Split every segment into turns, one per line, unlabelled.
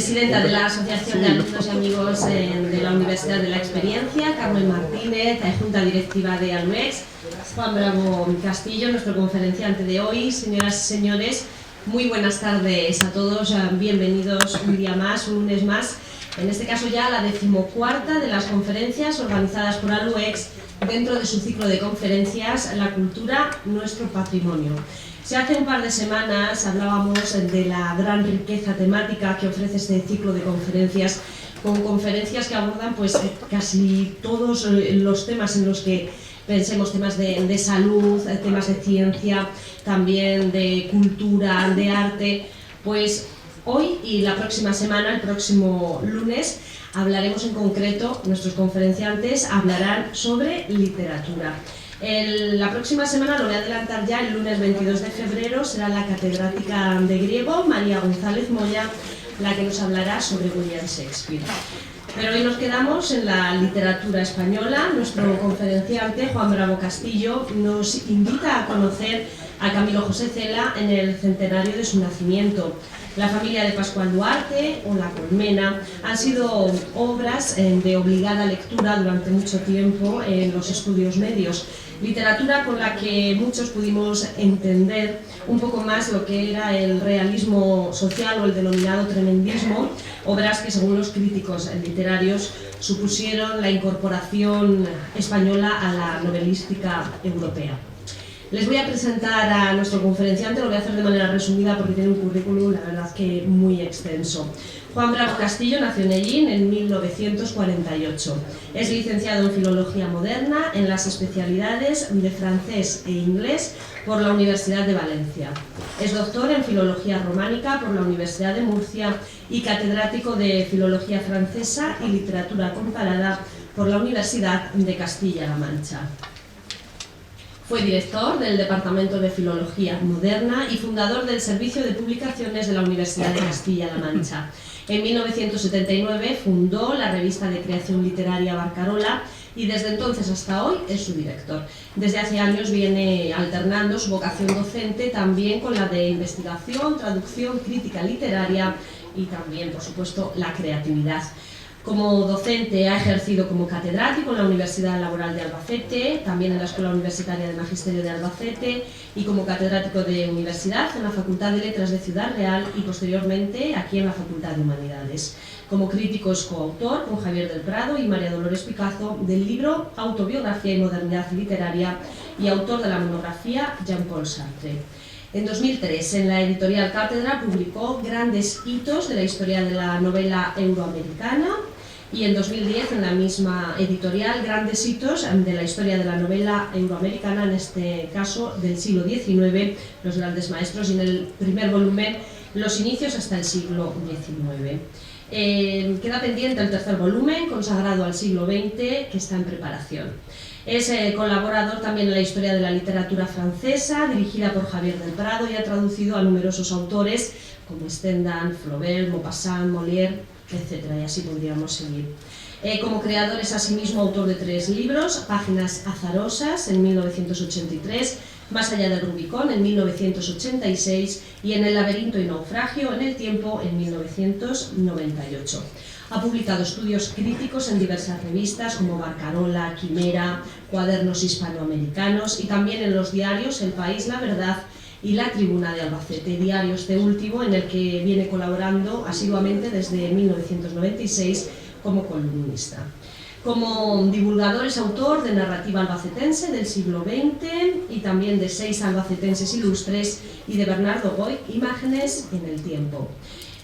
presidenta de la Asociación de Alumnos y Amigos de la Universidad de la Experiencia, Carmen Martínez, junta directiva de ALUEX, Juan Bravo Castillo, nuestro conferenciante de hoy. Señoras y señores, muy buenas tardes a todos, bienvenidos un día más, un lunes más, en este caso ya la 14ª de las conferencias organizadas por ALUEX dentro de su ciclo de conferencias La cultura, nuestro patrimonio. Si hace un par de semanas hablábamos de la gran riqueza temática que ofrece este ciclo de conferencias, con conferencias que abordan pues casi todos los temas en los que pensemos, temas de salud, temas de ciencia, también de cultura, de arte. Pues hoy y la próxima semana, el próximo lunes, hablaremos en concreto, nuestros conferenciantes hablarán sobre literatura. La próxima semana, lo voy a adelantar ya, el lunes 22 de febrero será la catedrática de griego, María González Moya, la que nos hablará sobre William Shakespeare. Pero hoy nos quedamos en la literatura española. Nuestro conferenciante, Juan Bravo Castillo, nos invita a conocer a Camilo José Cela en el centenario de su nacimiento. La familia de Pascual Duarte o La Colmena han sido obras de obligada lectura durante mucho tiempo en los estudios medios. Literatura con la que muchos pudimos entender un poco más lo que era el realismo social o el denominado tremendismo, obras que según los críticos literarios supusieron la incorporación española a la novelística europea. Les voy a presentar a nuestro conferenciante, lo voy a hacer de manera resumida porque tiene un currículum, la verdad, que muy extenso. Juan Bravo Castillo nació en Hellín en 1948. Es licenciado en Filología Moderna en las especialidades de francés e inglés por la Universidad de Valencia. Es doctor en Filología Románica por la Universidad de Murcia y catedrático de Filología Francesa y Literatura Comparada por la Universidad de Castilla-La Mancha. Fue director del Departamento de Filología Moderna y fundador del Servicio de Publicaciones de la Universidad de Castilla-La Mancha. En 1979 fundó la revista de creación literaria Barcarola y desde entonces hasta hoy es su director. Desde hace años viene alternando su vocación docente también con la de investigación, traducción, crítica literaria y también, por supuesto, la creatividad. Como docente ha ejercido como catedrático en la Universidad Laboral de Albacete, también en la Escuela Universitaria de Magisterio de Albacete y como catedrático de Universidad en la Facultad de Letras de Ciudad Real y posteriormente aquí en la Facultad de Humanidades. Como crítico es coautor con Javier del Prado y María Dolores Picazo del libro Autobiografía y Modernidad Literaria y autor de la monografía Jean-Paul Sartre. En 2003, en la editorial Cátedra, publicó Grandes hitos de la historia de la novela euroamericana y en 2010, en la misma editorial, Grandes hitos de la historia de la novela euroamericana, en este caso del siglo XIX, los grandes maestros, y en el primer volumen, Los inicios hasta el siglo XIX. Queda pendiente el tercer volumen, consagrado al siglo XX, que está en preparación. Es colaborador también en la historia de la literatura francesa, dirigida por Javier del Prado, y ha traducido a numerosos autores como Stendhal, Flaubert, Maupassant, Molière, etc. Y así podríamos seguir. Como creador es asimismo autor de 3 libros, Páginas azarosas en 1983, Más allá del Rubicón en 1986 y En el laberinto y naufragio en el tiempo en 1998. Ha publicado estudios críticos en diversas revistas como Barcarola, Quimera, Cuadernos Hispanoamericanos y también en los diarios El País, La Verdad y La Tribuna de Albacete, diario este último en el que viene colaborando asiduamente desde 1996 como columnista. Como divulgador es autor de narrativa albacetense del siglo XX y también de 6 albacetenses ilustres y de Bernardo Goy, Imágenes en el tiempo.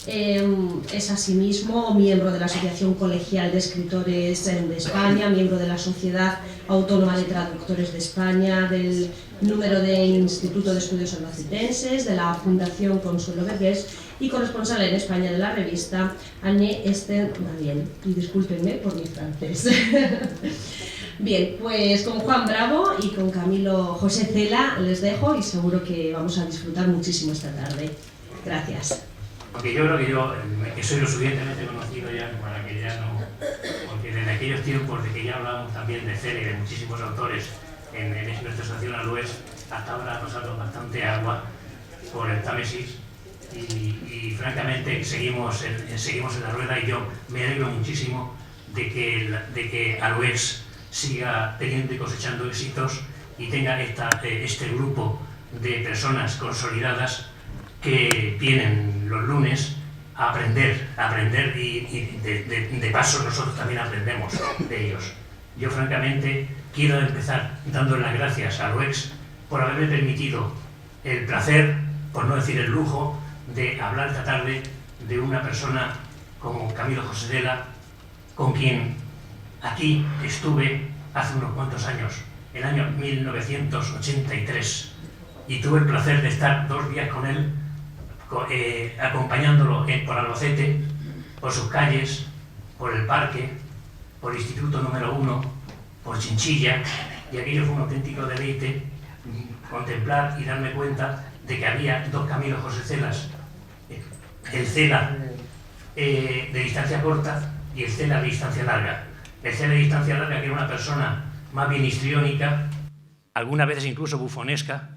Es asimismo miembro de la Asociación Colegial de Escritores de España, miembro de la Sociedad Autónoma de Traductores de España, del número de Instituto de Estudios Albacetenses, de la Fundación Consuelo Vergés y corresponsal en España de la revista Année Esther Radiel. Y discúlpenme por mi francés. Bien, pues con Juan Bravo y con Camilo José Cela les dejo y seguro que vamos a disfrutar muchísimo esta tarde. Gracias.
Porque yo creo que soy lo suficientemente conocido ya para que ya no... Porque desde aquellos tiempos de que ya hablábamos también de Cela y de muchísimos autores en nuestra asociación ALUEX, hasta ahora ha pasado bastante agua por el Támesis y francamente seguimos en la rueda, y yo me alegro muchísimo de que Aluex siga teniendo y cosechando éxitos y tenga este grupo de personas consolidadas que vienen los lunes a aprender y de paso nosotros también aprendemos de ellos. Yo francamente quiero empezar dando las gracias a Aluex por haberme permitido el placer, por no decir el lujo, de hablar esta tarde de una persona como Camilo José Cela, con quien aquí estuve hace unos cuantos años, el año 1983, y tuve el placer de estar 2 días con él, acompañándolo por Albacete, por sus calles, por el parque, por el Instituto número 1, por Chinchilla, y aquello fue un auténtico deleite contemplar y darme cuenta de que había 2 Camilos José Celas, el Cela de distancia corta y el Cela de distancia larga. El Cela de distancia larga, que era una persona más bien histriónica, algunas veces incluso bufonesca,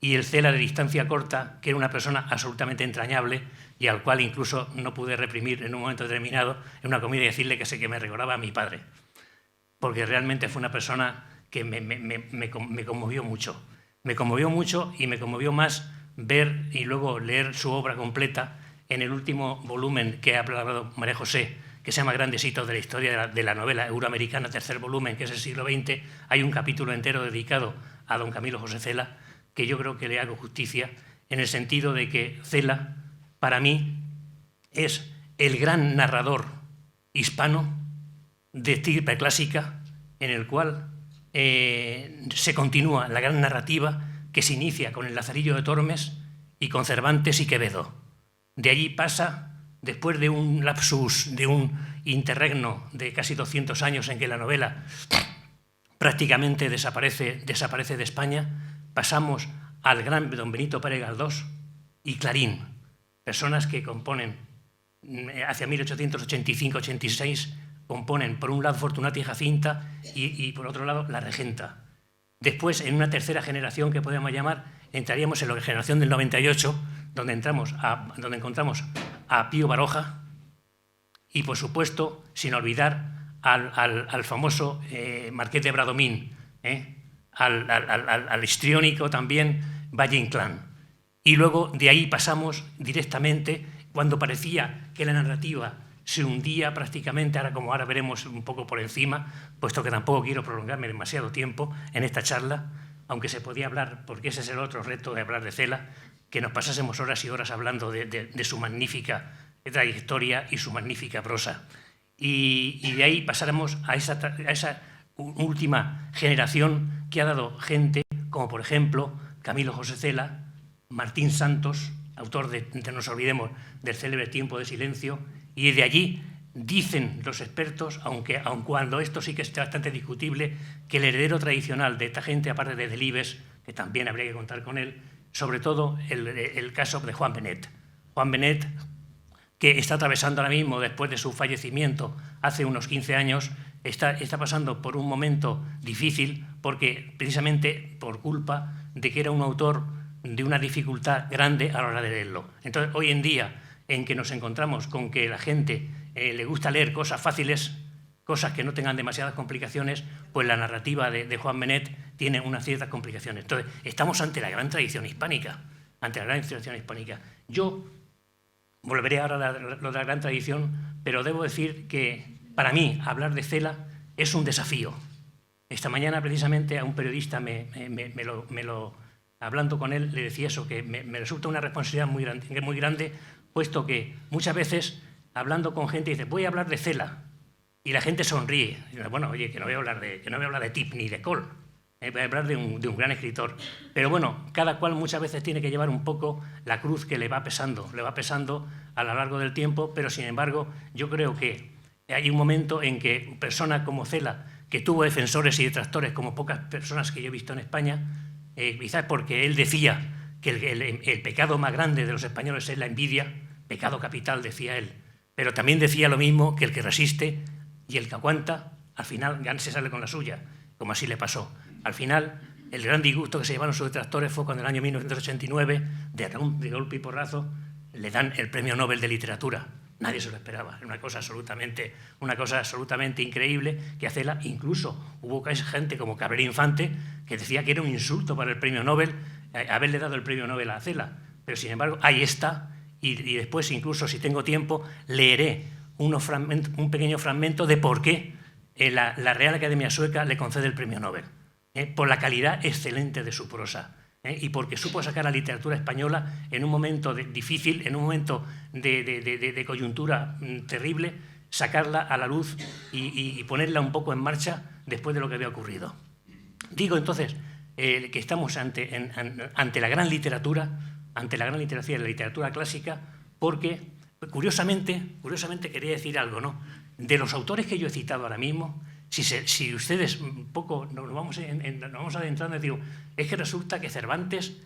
y el Cela de distancia corta, que era una persona absolutamente entrañable y al cual incluso no pude reprimir en un momento determinado en una comida y decirle que me recordaba a mi padre, porque realmente fue una persona que me conmovió mucho. Me conmovió mucho y me conmovió más ver y luego leer su obra completa en el último volumen que ha hablado María José, que se llama Grandes hitos de la historia de la novela euroamericana, 3er volumen, que es el siglo XX. Hay un capítulo entero dedicado a don Camilo José Cela, que yo creo que le hago justicia, en el sentido de que Cela, para mí, es el gran narrador hispano de estirpe clásica, en el cual se continúa la gran narrativa que se inicia con el Lazarillo de Tormes y con Cervantes y Quevedo. De allí pasa, después de un lapsus, de un interregno de casi 200 años en que la novela prácticamente desaparece de España, pasamos al gran don Benito Pérez Galdós y Clarín, personas que componen, hacia 1885-86, componen por un lado Fortunati y Jacinta y por otro lado La Regenta. Después, en una tercera generación que podemos llamar, entraríamos en la generación del 98, donde encontramos a Pío Baroja y, por supuesto, sin olvidar al famoso Marqués de Bradomín, al histriónico también Valle Inclán. Y luego de ahí pasamos directamente, cuando parecía que la narrativa se hundía prácticamente, ahora veremos un poco por encima, puesto que tampoco quiero prolongarme demasiado tiempo en esta charla, aunque se podía hablar, porque ese es el otro reto de hablar de Cela, que nos pasásemos horas y horas hablando de su magnífica trayectoria y su magnífica prosa. Y de ahí pasaremos a esa última generación que ha dado gente como, por ejemplo, Camilo José Cela, Martín Santos, autor de no nos olvidemos del célebre Tiempo de Silencio, y de allí dicen los expertos, aun cuando esto sí que es bastante discutible, que el heredero tradicional de esta gente, aparte de Delibes, que también habría que contar con él, sobre todo el caso de Juan Benet. Juan Benet, que está atravesando ahora mismo, después de su fallecimiento hace unos 15 años, está pasando por un momento difícil, porque precisamente por culpa de que era un autor de una dificultad grande a la hora de leerlo. Entonces, hoy en día, en que nos encontramos con que la gente le gusta leer cosas fáciles, cosas que no tengan demasiadas complicaciones, pues la narrativa de Juan Benet tiene unas ciertas complicaciones. Entonces, estamos ante la gran tradición hispánica, Yo volveré ahora a lo de la gran tradición, pero debo decir que para mí hablar de Cela es un desafío. Esta mañana precisamente a un periodista hablando con él le decía eso, que me resulta una responsabilidad muy grande, puesto que muchas veces hablando con gente dice voy a hablar de Cela y la gente sonríe. Y dice, bueno, oye, que no voy a hablar de Tip ni de Cole, voy a hablar de un gran escritor. Pero bueno, cada cual muchas veces tiene que llevar un poco la cruz que le va pesando a lo largo del tiempo, pero sin embargo yo creo que hay un momento en que persona como Cela, que tuvo defensores y detractores como pocas personas que yo he visto en España, quizás porque él decía que el pecado más grande de los españoles es la envidia, pecado capital, decía él, pero también decía lo mismo, que el que resiste y el que aguanta, al final se sale con la suya, como así le pasó. Al final, el gran disgusto que se llevaron sus detractores fue cuando en el año 1989, de golpe y porrazo, le dan el Premio Nobel de Literatura. Nadie se lo esperaba, era una cosa absolutamente increíble que a Cela, incluso hubo gente como Cabrera Infante que decía que era un insulto para el Premio Nobel haberle dado el Premio Nobel a Cela, pero sin embargo ahí está, y después incluso si tengo tiempo leeré un pequeño fragmento de por qué la Real Academia Sueca le concede el Premio Nobel, por la calidad excelente de su prosa. Y porque supo sacar a la literatura española en un momento difícil, en un momento de coyuntura terrible, sacarla a la luz y ponerla un poco en marcha después de lo que había ocurrido. Digo entonces que estamos ante la gran literatura, ante la gran literatura y la literatura clásica, porque curiosamente quería decir algo, ¿no? De los autores que yo he citado ahora mismo, si ustedes un poco nos vamos adentrando, digo, es que resulta que Cervantes,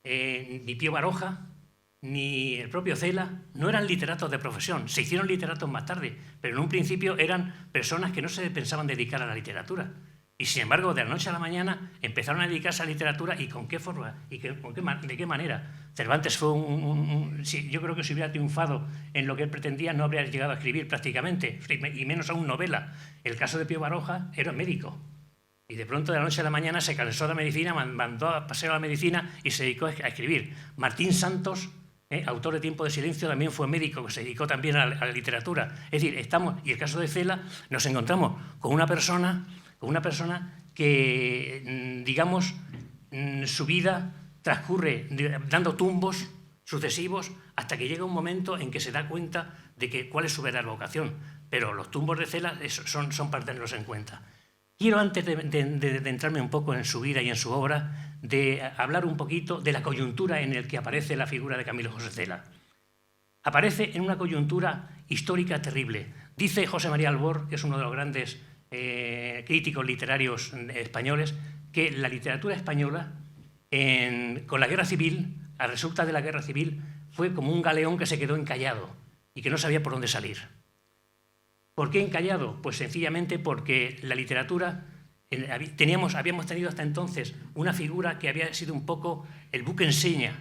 ni Pío Baroja, ni el propio Cela no eran literatos de profesión, se hicieron literatos más tarde, pero en un principio eran personas que no se pensaban dedicar a la literatura. Y sin embargo, de la noche a la mañana empezaron a dedicarse a la literatura. ¿Y con qué forma? ¿Y de qué manera? Cervantes fue yo creo que si hubiera triunfado en lo que él pretendía, no habría llegado a escribir prácticamente, y menos aún novela. El caso de Pío Baroja era médico. Y de pronto, de la noche a la mañana, se cansó de la medicina, mandó a paseo a la medicina y se dedicó a escribir. Martín Santos, autor de Tiempo de Silencio, también fue médico, que se dedicó también a la literatura. Es decir, y el caso de Cela, nos encontramos con una persona que, digamos, su vida transcurre dando tumbos sucesivos hasta que llega un momento en que se da cuenta de cuál es su verdadera vocación. Pero los tumbos de Cela son para tenerlos en cuenta. Quiero, antes de entrarme un poco en su vida y en su obra, de hablar un poquito de la coyuntura en la que aparece la figura de Camilo José Cela. Aparece en una coyuntura histórica terrible. Dice José María Albor, que es uno de los grandes críticos literarios españoles, que la literatura española, con la guerra civil, a resulta de la guerra civil, fue como un galeón que se quedó encallado y que no sabía por dónde salir. ¿Por qué encallado? Pues sencillamente porque la literatura, habíamos tenido hasta entonces una figura que había sido un poco el buque enseña,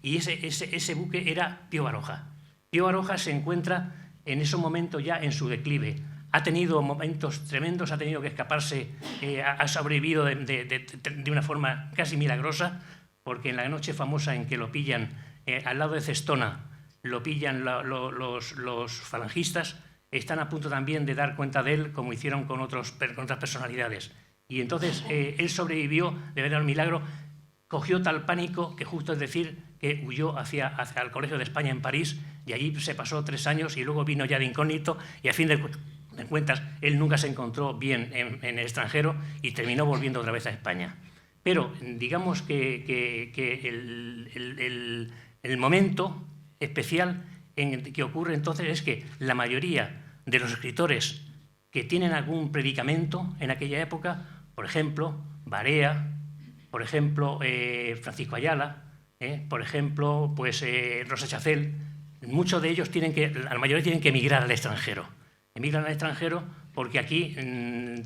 y ese buque era Pío Baroja. Pío Baroja se encuentra en esos momentos ya en su declive. Ha tenido momentos tremendos, ha tenido que escaparse, ha sobrevivido de una forma casi milagrosa, porque en la noche famosa en que lo pillan al lado de Cestona, lo pillan los falangistas, están a punto también de dar cuenta de él, como hicieron con otras personalidades. Y entonces él sobrevivió, de verdad, un milagro, cogió tal pánico que justo es decir que huyó hacia el Colegio de España en París, y allí se pasó 3 años y luego vino ya de incógnito, y a fin de cuentas él nunca se encontró bien en el extranjero y terminó volviendo otra vez a España. Pero digamos que el momento especial que ocurre entonces es que la mayoría de los escritores que tienen algún predicamento en aquella época, por ejemplo, Barea, por ejemplo, Francisco Ayala, por ejemplo, pues, Rosa Chacel, muchos de ellos la mayoría tienen que emigrar al extranjero. Emigran al extranjero porque aquí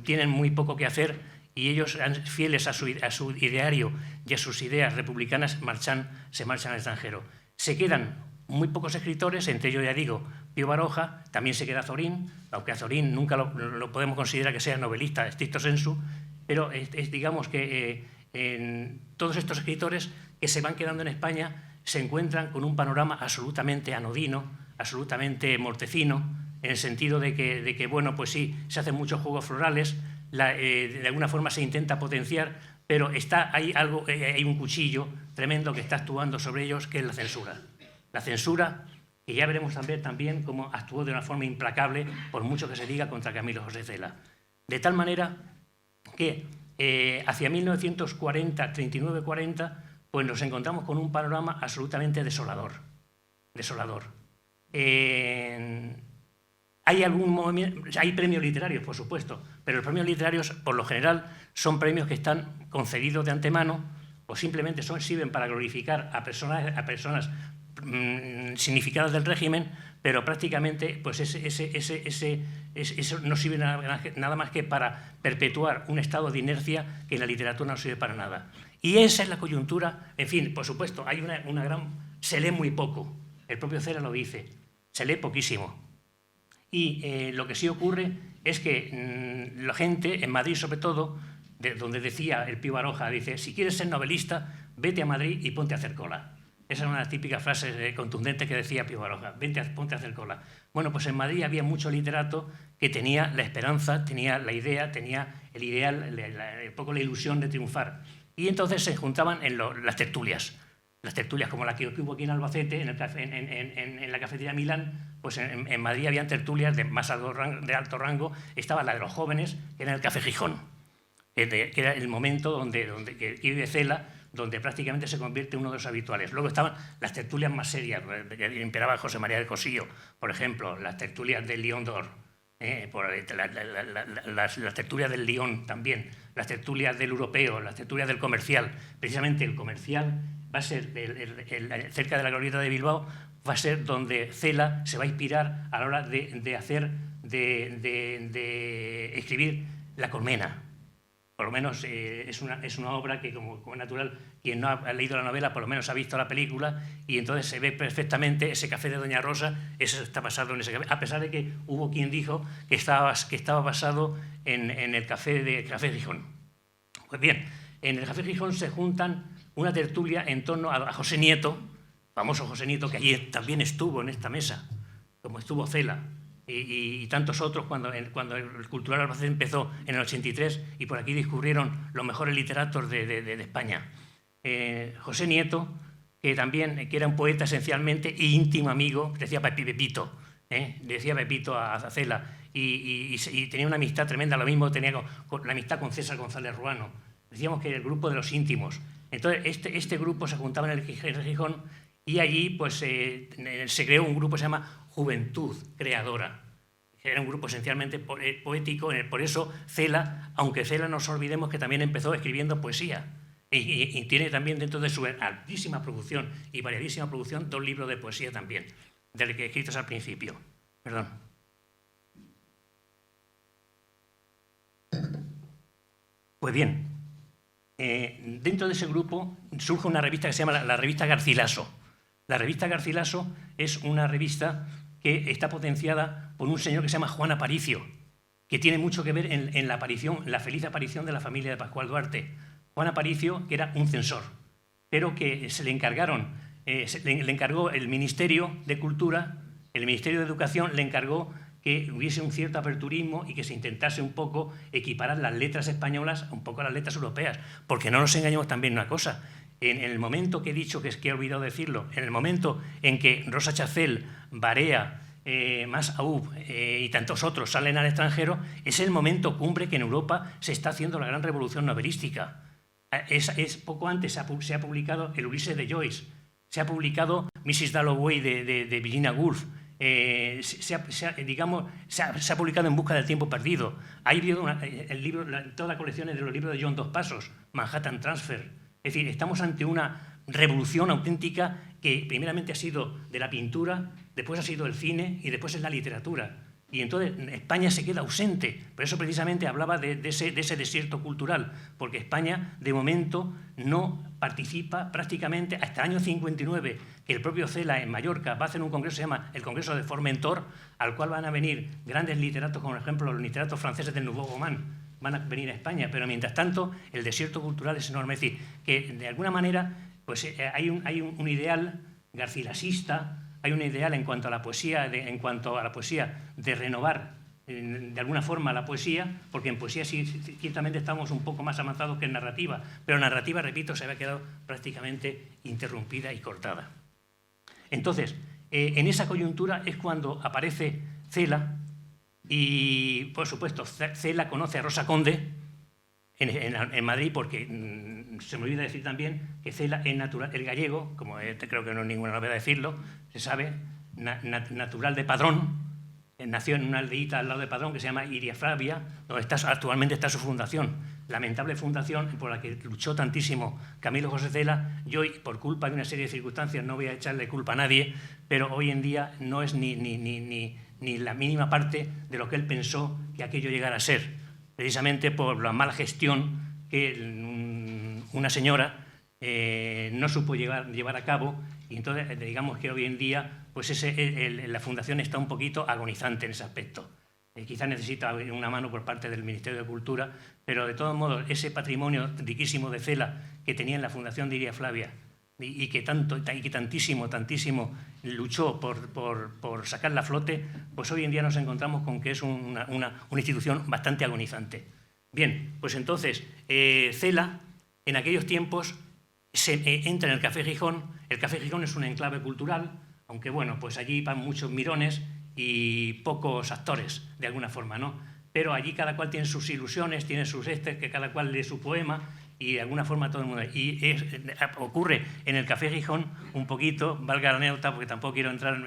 tienen muy poco que hacer, y ellos, fieles a su ideario y a sus ideas republicanas, se marchan al extranjero. Se quedan muy pocos escritores, entre ellos, ya digo, Pío Baroja, también se queda Azorín, aunque Azorín nunca lo podemos considerar que sea novelista stricto sensu, pero digamos que todos estos escritores que se van quedando en España se encuentran con un panorama absolutamente anodino, absolutamente mortecino, en el sentido de que bueno, pues sí, se hacen muchos juegos florales, de alguna forma se intenta potenciar, pero hay un cuchillo tremendo que está actuando sobre ellos, que es la censura. La censura, que ya veremos también cómo actuó de una forma implacable, por mucho que se diga, contra Camilo José Cela. De tal manera que hacia 1940, 39-40, pues nos encontramos con un panorama absolutamente desolador. Hay premios literarios, por supuesto, pero los premios literarios, por lo general, son premios que están concedidos de antemano o simplemente sirven para glorificar a personas significadas del régimen, pero prácticamente pues eso no sirve nada más que para perpetuar un estado de inercia que en la literatura no sirve para nada. Y esa es la coyuntura. En fin, por supuesto, hay una gran se lee muy poco. El propio Cela lo dice, se lee poquísimo. Y lo que sí ocurre es que la gente, en Madrid sobre todo, donde decía el Pío Baroja, dice, si quieres ser novelista, vete a Madrid y ponte a hacer cola. Esa era una de las típicas frases contundentes que decía Pío Baroja, ponte a hacer cola. Bueno, pues en Madrid había mucho literato que tenía la esperanza, tenía la idea, tenía el ideal, un poco la ilusión de triunfar. Y entonces se juntaban en las tertulias como la que hubo aquí en Albacete, en la cafetería Milán. Pues en Madrid habían tertulias de alto rango, estaba la de los jóvenes, que era el Café Gijón, que era el momento donde que vive Cela, donde prácticamente se convierte en uno de los habituales. Luego estaban las tertulias más serias, que imperaba José María de Cosillo, por ejemplo, las tertulias del Lion d'Or, las tertulias del Lion también, las tertulias del Europeo, las tertulias del Comercial. Precisamente el Comercial va a ser, cerca de la glorieta de Bilbao, va a ser donde Cela se va a inspirar a la hora de escribir La Colmena. Por lo menos es una obra que, como es natural, quien no ha leído la novela por lo menos ha visto la película, y entonces se ve perfectamente ese café de Doña Rosa, eso está basado en ese café, a pesar de que hubo quien dijo que estaba basado en el café de Gijón. Pues bien, en el Café Gijón se juntan una tertulia en torno a José Nieto, famoso José Nieto, que allí también estuvo en esta mesa, como estuvo Cela, y tantos otros cuando el Cultural Albacete empezó en el 83, y por aquí discurrieron los mejores literatos de España. José Nieto, que era un poeta esencialmente e íntimo amigo, decía Pepito, decía Pepito a Cela, y tenía una amistad tremenda, lo mismo tenía la amistad con César González Ruano. Decíamos que era el grupo de los íntimos. Entonces este grupo se juntaba en el Gijón, y allí pues, se creó un grupo que se llama Juventud Creadora. Era un grupo esencialmente poético, por eso Cela, aunque Cela no nos olvidemos que también empezó escribiendo poesía, y tiene también dentro de su altísima producción y variadísima producción 2 libros de poesía también, del que escritos al principio. Perdón. Pues bien, dentro de ese grupo surge una revista que se llama la revista Garcilaso. La revista Garcilaso es una revista que está potenciada por un señor que se llama Juan Aparicio, que tiene mucho que ver en la feliz aparición de la familia de Pascual Duarte. Juan Aparicio, que era un censor, pero que le encargó el Ministerio de Cultura, el Ministerio de Educación le encargó que hubiese un cierto aperturismo y que se intentase un poco equiparar las letras españolas un poco a las letras europeas, porque no nos engañemos también una cosa. En el momento que he dicho, que he olvidado decirlo, en el momento en que Rosa Chacel, Barea, Mas Aub y tantos otros salen al extranjero, es el momento cumbre que en Europa se está haciendo la gran revolución novelística. Poco antes se ha publicado el Ulises de Joyce, se ha publicado Mrs. Dalloway de Virginia Woolf, se ha publicado En busca del tiempo perdido. Hay toda la colección de los libros de John Dos Passos, Manhattan Transfer. Es decir, estamos ante una revolución auténtica que primeramente ha sido de la pintura, después ha sido el cine y después es la literatura. Y entonces España se queda ausente. Por eso precisamente hablaba de ese desierto cultural, porque España de momento no participa prácticamente hasta el año 59, que el propio Cela en Mallorca va a hacer un congreso, se llama el Congreso de Formentor, al cual van a venir grandes literatos, como por ejemplo los literatos franceses del Nouveau Roman, van a venir a España, pero mientras tanto el desierto cultural es enorme. Es decir, que de alguna manera pues, hay un ideal garcilasista, hay un ideal en cuanto a la poesía, de renovar de alguna forma la poesía, porque en poesía sí, ciertamente estamos un poco más avanzados que en narrativa, pero narrativa, repito, se había quedado prácticamente interrumpida y cortada. Entonces, en esa coyuntura es cuando aparece Cela, y por supuesto Cela conoce a Rosa Conde en Madrid, porque se me olvida decir también que Cela es natural, el gallego, como creo que no es ninguna novedad decirlo, se sabe, natural de Padrón, nació en una aldeíta al lado de Padrón que se llama Iriafravia, donde actualmente está su fundación, lamentable fundación por la que luchó tantísimo Camilo José Cela. Yo, por culpa de una serie de circunstancias, no voy a echarle culpa a nadie, pero hoy en día no es ni la mínima parte de lo que él pensó que aquello llegara a ser, precisamente por la mala gestión que una señora no supo llevar a cabo, y entonces digamos que hoy en día pues la Fundación está un poquito agonizante en ese aspecto. Quizás necesita una mano por parte del Ministerio de Cultura, pero de todos modos ese patrimonio riquísimo de Cela que tenía en la Fundación de Iria Flavia y que tantísimo luchó por sacarla a flote, pues hoy en día nos encontramos con que es una institución bastante agonizante. Bien, pues entonces Cela en aquellos tiempos entra en el Café Gijón. El Café Gijón es un enclave cultural, aunque bueno, pues allí van muchos mirones y pocos actores, de alguna forma, ¿no? Pero allí cada cual tiene sus ilusiones, tiene sus que cada cual lee su poema y de alguna forma todo el mundo. Y ocurre en el Café Gijón un poquito, valga la anécdota, porque tampoco quiero entrar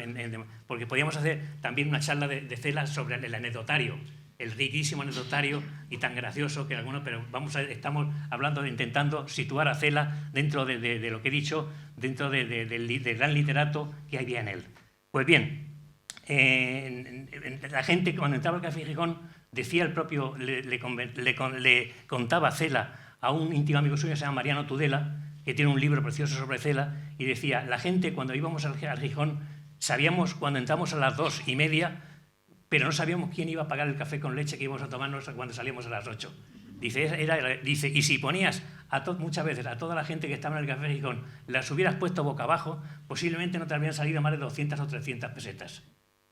porque podríamos hacer también una charla de Cela sobre el anecdotario, el riquísimo anecdotario y tan gracioso que algunos, pero estamos hablando intentando situar a Cela dentro de lo que he dicho, dentro del gran literato que había en él. Pues bien, la gente cuando entraba al Café Gijón decía el propio, le contaba Cela a un íntimo amigo suyo que se llama Mariano Tudela, que tiene un libro precioso sobre Cela, y decía, la gente cuando íbamos al Gijón sabíamos cuando entramos a las 2:30, pero no sabíamos quién iba a pagar el café con leche que íbamos a tomarnos cuando salíamos a las 8. Dice, y si ponías muchas veces a toda la gente que estaba en el Café Gijón, las hubieras puesto boca abajo, posiblemente no te habrían salido más de 200 o 300 pesetas.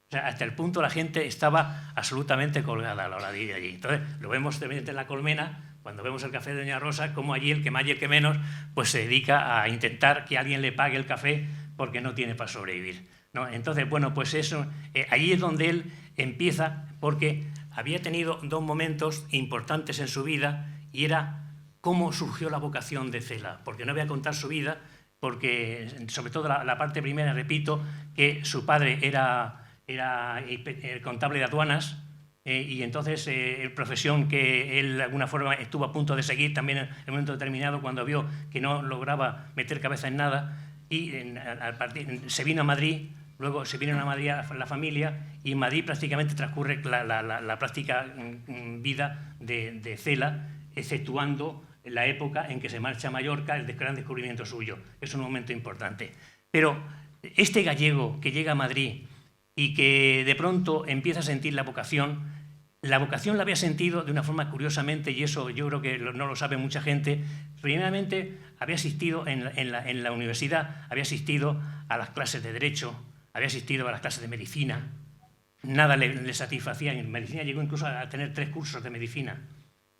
O sea, hasta el punto la gente estaba absolutamente colgada a la hora de ir allí. Entonces, lo vemos en La Colmena, cuando vemos el café de Doña Rosa, como allí el que más y el que menos pues se dedica a intentar que alguien le pague el café porque no tiene para sobrevivir, ¿no? Entonces, bueno, pues eso, allí es donde él empieza, porque había tenido dos momentos importantes en su vida, y era cómo surgió la vocación de Cela. Porque no voy a contar su vida, porque sobre todo la parte primera, repito, que su padre era contable de aduanas, y entonces profesión que él de alguna forma estuvo a punto de seguir también en un momento determinado cuando vio que no lograba meter cabeza en nada, y se vino a Madrid. Luego se vino a Madrid la familia, y en Madrid prácticamente transcurre la práctica vida de Cela, exceptuando la época en que se marcha a Mallorca, el gran descubrimiento suyo. Es un momento importante. Pero este gallego que llega a Madrid y que de pronto empieza a sentir la vocación la había sentido de una forma curiosamente, y eso yo creo que no lo sabe mucha gente. Primeramente había asistido en la universidad, había asistido a las clases de Derecho, había asistido a las clases de Medicina, nada le satisfacía. En medicina llegó incluso a tener 3 cursos de medicina.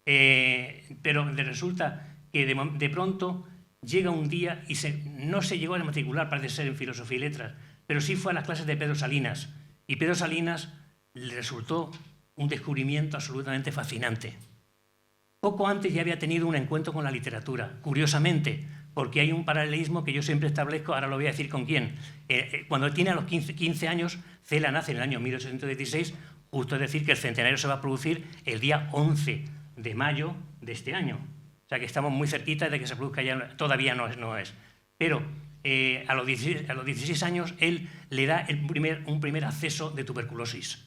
Pero le resulta que de pronto llega un día y no se llegó a matricular, parece ser, en Filosofía y Letras, pero sí fue a las clases de Pedro Salinas. Y Pedro Salinas le resultó un descubrimiento absolutamente fascinante. Poco antes ya había tenido un encuentro con la literatura, curiosamente, porque hay un paralelismo que yo siempre establezco, ahora lo voy a decir con quién. Cuando tiene a los 15 años, Cela nace en el año 1816, justo es decir que el centenario se va a producir el día 11 de mayo de este año. O sea que estamos muy cerquita de que se produzca ya, todavía no es. Pero a los 16 años él le da un primer acceso de tuberculosis.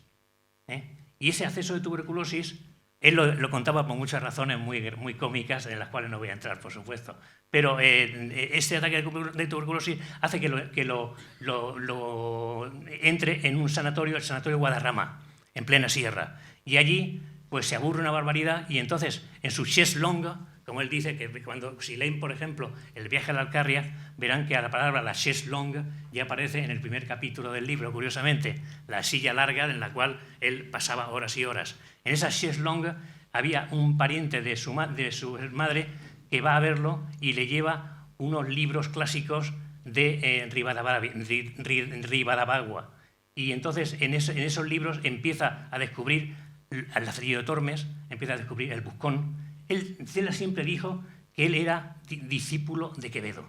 Y ese acceso de tuberculosis, él lo contaba por muchas razones muy cómicas, en las cuales no voy a entrar, por supuesto. Pero este ataque de tuberculosis hace que lo entre en un sanatorio, el Sanatorio Guadarrama, en plena sierra. Y allí pues se aburre una barbaridad, y entonces en su chaise longue, como él dice, que si leen, por ejemplo, El viaje a la Alcarria, verán que a la palabra la chaise longue ya aparece en el primer capítulo del libro, curiosamente, la silla larga en la cual él pasaba horas y horas. En esa chaise longue había un pariente de su madre que va a verlo y le lleva unos libros clásicos de Rivadavagua. Y entonces en esos libros empieza a descubrir al Lazarillo de Tormes, empieza a descubrir el Buscón. Cela siempre dijo que él era discípulo de Quevedo.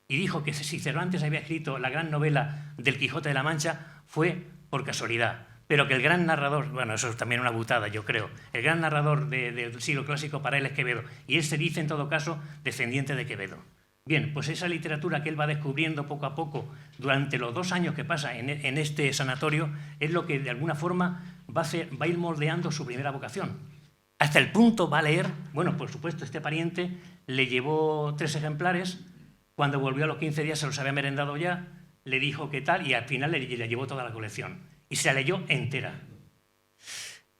Y dijo que si Cervantes había escrito la gran novela del Quijote de la Mancha fue por casualidad, pero que el gran narrador, bueno, eso es también una butada, yo creo, el gran narrador del siglo clásico para él es Quevedo, y él se dice en todo caso descendiente de Quevedo. Bien, pues esa literatura que él va descubriendo poco a poco durante los 2 años que pasa en este sanatorio es lo que de alguna forma va a ir moldeando su primera vocación. Hasta el punto va a leer, bueno, por supuesto, este pariente le llevó 3 ejemplares, cuando volvió a los 15 días se los había merendado ya, le dijo qué tal y al final le llevó toda la colección. Y se la leyó entera.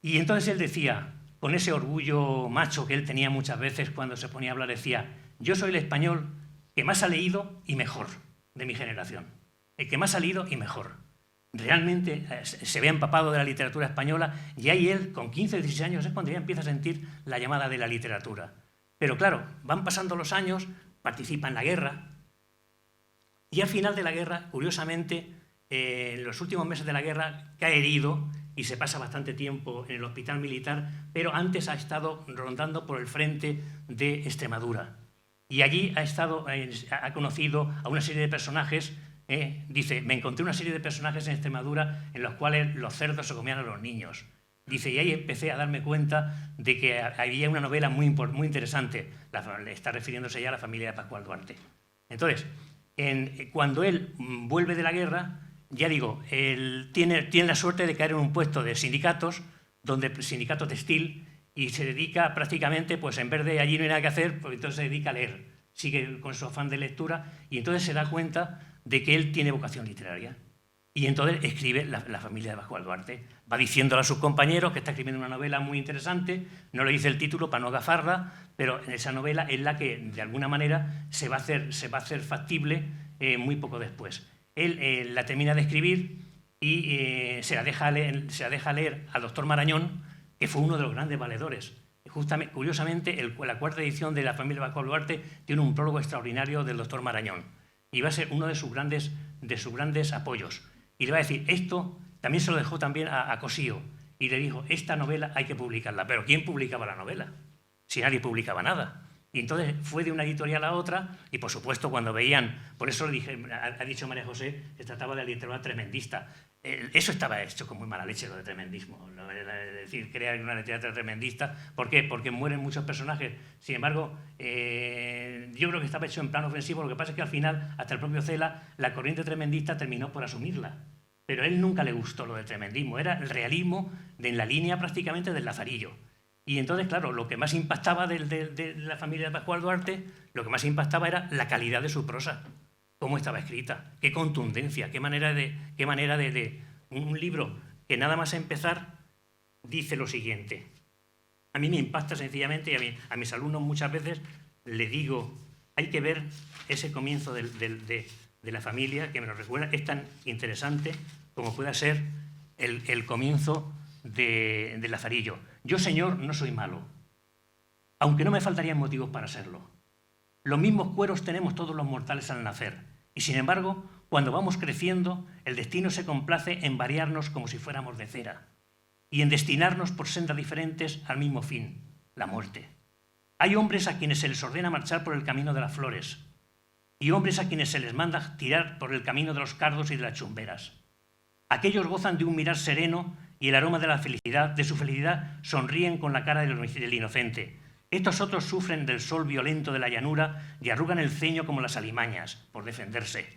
Y entonces él decía, con ese orgullo macho que él tenía muchas veces cuando se ponía a hablar, decía, yo soy el español que más ha leído y mejor de mi generación. El que más ha leído y mejor. Realmente se ve empapado de la literatura española y ahí él, con 15 o 16 años, es cuando ya empieza a sentir la llamada de la literatura. Pero claro, van pasando los años, participa en la guerra y al final de la guerra, curiosamente, en los últimos meses de la guerra, cae herido y se pasa bastante tiempo en el hospital militar, pero antes ha estado rondando por el frente de Extremadura. Y allí ha conocido a una serie de personajes. Dice, me encontré una serie de personajes en Extremadura en los cuales los cerdos se comían a los niños. Dice, y ahí empecé a darme cuenta de que había una novela muy interesante. Está refiriéndose ya a la familia de Pascual Duarte. Entonces, cuando él vuelve de la guerra, ya digo, él tiene la suerte de caer en un puesto de sindicatos, sindicato textil, y se dedica prácticamente, pues en vez de allí no hay nada que hacer, pues entonces se dedica a leer. Sigue con su afán de lectura y entonces se da cuenta de que él tiene vocación literaria. Y entonces escribe la familia de Pascual Duarte. Va diciéndole a sus compañeros que está escribiendo una novela muy interesante, no le dice el título para no gafarla, pero esa novela es la que, de alguna manera, se va a hacer factible muy poco después. Él la termina de escribir y se la deja leer al doctor Marañón, que fue uno de los grandes valedores. Justamente, curiosamente, la 4ª edición de la familia de Pascual Duarte tiene un prólogo extraordinario del doctor Marañón. Y va a ser uno de sus grandes apoyos. Y le va a decir, esto también se lo dejó también a Cosío. Y le dijo, esta novela hay que publicarla. ¿Pero quién publicaba la novela? Si nadie publicaba nada. Y entonces fue de una editorial a otra, y por supuesto cuando veían, por eso le dije, ha dicho María José, que trataba de la literatura tremendista. Eso estaba hecho con muy mala leche, lo de tremendismo. Es decir, crear una literatura tremendista. ¿Por qué? Porque mueren muchos personajes. Sin embargo, yo creo que estaba hecho en plan ofensivo. Lo que pasa es que al final, hasta el propio Cela, la corriente tremendista terminó por asumirla. Pero a él nunca le gustó lo del tremendismo. Era el realismo en la línea prácticamente del Lazarillo. Y entonces, claro, lo que más impactaba de la familia de Pascual Duarte, lo que más impactaba era la calidad de su prosa. Cómo estaba escrita, qué contundencia, qué manera de un libro que nada más empezar dice lo siguiente. A mí me impacta sencillamente y a mis alumnos muchas veces le digo, hay que ver ese comienzo de la familia que me lo recuerda, es tan interesante como pueda ser el comienzo de Lazarillo. Yo, señor, no soy malo, aunque no me faltarían motivos para serlo. Los mismos cueros tenemos todos los mortales al nacer, y sin embargo, cuando vamos creciendo, el destino se complace en variarnos como si fuéramos de cera, y en destinarnos por sendas diferentes al mismo fin, la muerte. Hay hombres a quienes se les ordena marchar por el camino de las flores, y hombres a quienes se les manda tirar por el camino de los cardos y de las chumberas. Aquellos gozan de un mirar sereno y el aroma de su felicidad sonríen con la cara del inocente. Estos otros sufren del sol violento de la llanura y arrugan el ceño como las alimañas, por defenderse.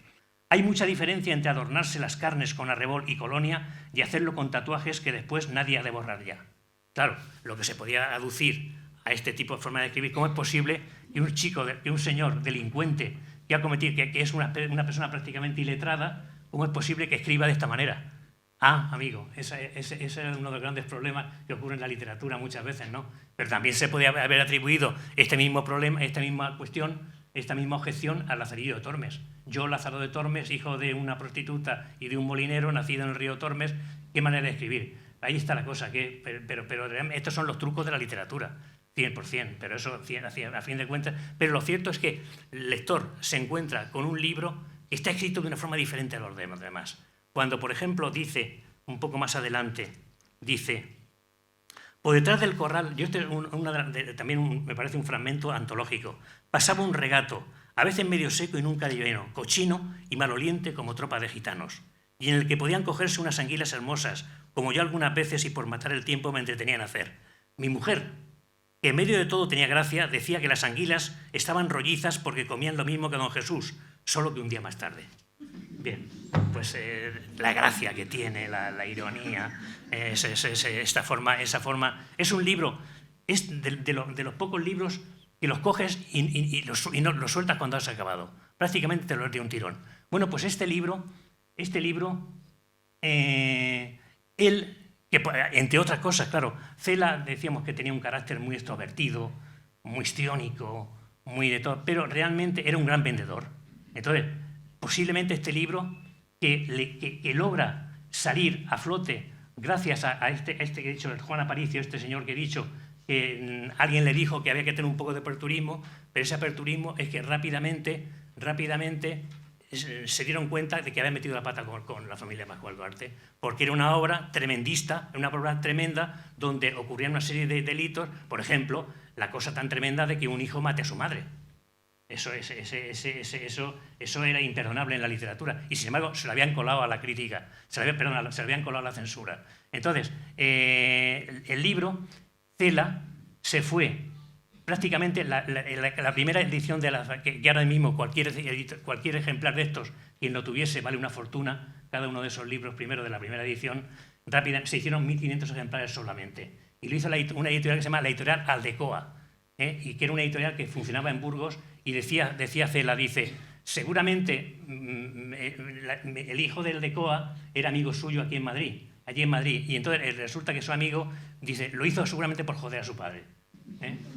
Hay mucha diferencia entre adornarse las carnes con arrebol y colonia y hacerlo con tatuajes que después nadie ha de borrar ya. Claro, lo que se podía aducir a este tipo de forma de escribir, ¿cómo es posible que un señor delincuente que ha cometido, que es una persona prácticamente iletrada, cómo es posible que escriba de esta manera? Ah, amigo, ese es uno de los grandes problemas que ocurre en la literatura muchas veces, ¿no? Pero también se podía haber atribuido este mismo problema, esta misma cuestión, esta misma objeción a Lazarillo de Tormes. Yo, Lázaro de Tormes, hijo de una prostituta y de un molinero, nacido en el río Tormes, ¿qué manera de escribir? Ahí está la cosa, pero estos son los trucos de la literatura, 100%, pero eso a fin de cuentas. Pero lo cierto es que el lector se encuentra con un libro que está escrito de una forma diferente a los demás. Cuando, por ejemplo, dice, un poco más adelante, dice, por detrás del corral, también me parece un fragmento antológico, pasaba un regato, a veces medio seco y nunca lleno, cochino y maloliente como tropa de gitanos, y en el que podían cogerse unas anguilas hermosas, como yo algunas veces y por matar el tiempo me entretenía en hacer. Mi mujer, que en medio de todo tenía gracia, decía que las anguilas estaban rollizas porque comían lo mismo que don Jesús, solo que un día más tarde. Bien, pues la gracia que tiene, la ironía, esa forma, es un libro es de los pocos libros que los coges y los sueltas cuando has acabado. Prácticamente te lo lees de un tirón. Bueno, pues este libro él, que entre otras cosas, claro, Cela decíamos que tenía un carácter muy extrovertido, muy histriónico, muy de todo, pero realmente era un gran vendedor. Entonces, posiblemente este libro que logra salir a flote gracias a este que he dicho, el Juan Aparicio, este señor que he dicho, que alguien le dijo que había que tener un poco de aperturismo, pero ese aperturismo es que rápidamente se dieron cuenta de que habían metido la pata con la familia Pascual Duarte, porque era una obra tremendista, una obra tremenda donde ocurrían una serie de delitos, por ejemplo, la cosa tan tremenda de que un hijo mate a su madre. Eso era imperdonable en la literatura y sin embargo se lo habían colado a la crítica, se lo habían colado a la censura. Entonces, el libro, Cela, se fue prácticamente la primera edición que ahora mismo cualquier ejemplar de estos, quien lo tuviese, vale una fortuna, cada uno de esos libros primero de la primera edición, se hicieron 1.500 ejemplares solamente. Y lo hizo una editorial que se llama la editorial Aldecoa, y que era una editorial que funcionaba en Burgos, y decía Cela, dice, seguramente el hijo del Aldecoa era amigo suyo allí en Madrid, y entonces resulta que su amigo, dice, lo hizo seguramente por joder a su padre.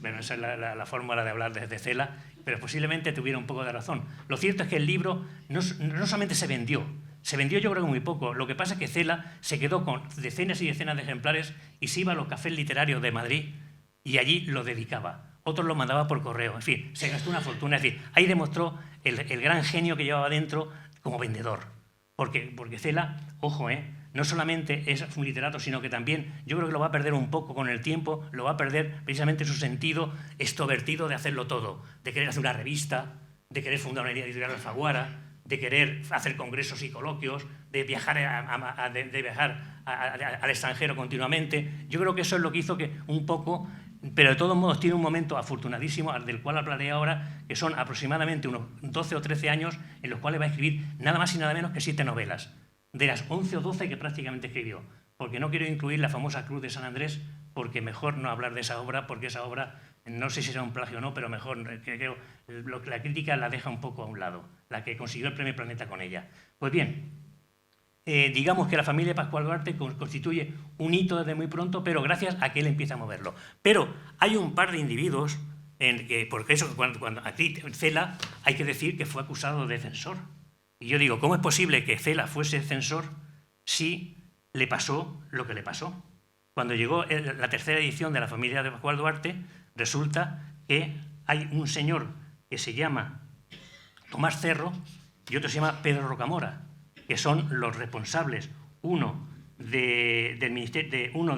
Bueno, esa es la fórmula de hablar desde Cela, pero posiblemente tuviera un poco de razón. Lo cierto es que el libro no solamente se vendió yo creo que muy poco. Lo que pasa es que Cela se quedó con decenas y decenas de ejemplares y se iba a los cafés literarios de Madrid y allí lo dedicaba. Otros lo mandaba por correo. En fin, se gastó una fortuna. Es decir, ahí demostró el gran genio que llevaba dentro como vendedor. Porque Cela, ojo, no solamente es un literato, sino que también yo creo que lo va a perder un poco con el tiempo, lo va a perder precisamente su sentido extrovertido de hacerlo todo, de querer hacer una revista, de querer fundar una editorial Alfaguara, de querer hacer congresos y coloquios, de viajar al extranjero continuamente. Yo creo que eso es lo que hizo que un poco, pero de todos modos tiene un momento afortunadísimo, del cual hablaré ahora, que son aproximadamente unos 12 o 13 años en los cuales va a escribir nada más y nada menos que 7 novelas. De las 11 o 12 que prácticamente escribió, porque no quiero incluir la famosa Cruz de San Andrés, porque mejor no hablar de esa obra, porque esa obra, no sé si será un plagio o no, pero mejor, creo, la crítica la deja un poco a un lado, la que consiguió el Premio Planeta con ella. Pues bien, digamos que la familia Pascual Duarte constituye un hito desde muy pronto, pero gracias a que él empieza a moverlo. Pero hay un par de individuos, porque eso, cuando aquí Cela, hay que decir que fue acusado de censor. Y yo digo, ¿cómo es posible que Cela fuese censor si le pasó lo que le pasó? Cuando llegó la tercera edición de la familia de Pascual Duarte, resulta que hay un señor que se llama Tomás Cerro y otro se llama Pedro Rocamora, que son los responsables, uno de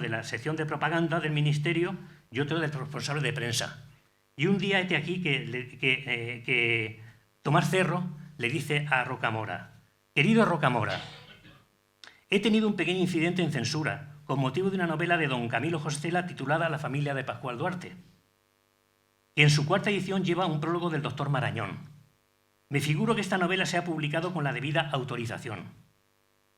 la sección de propaganda del Ministerio y otro del responsable de prensa. Y un día este aquí que Tomás Cerro le dice a Rocamora, querido Rocamora, he tenido un pequeño incidente en censura con motivo de una novela de don Camilo José Cela titulada La familia de Pascual Duarte, que en su 4ª edición lleva un prólogo del doctor Marañón. Me figuro que esta novela se ha publicado con la debida autorización.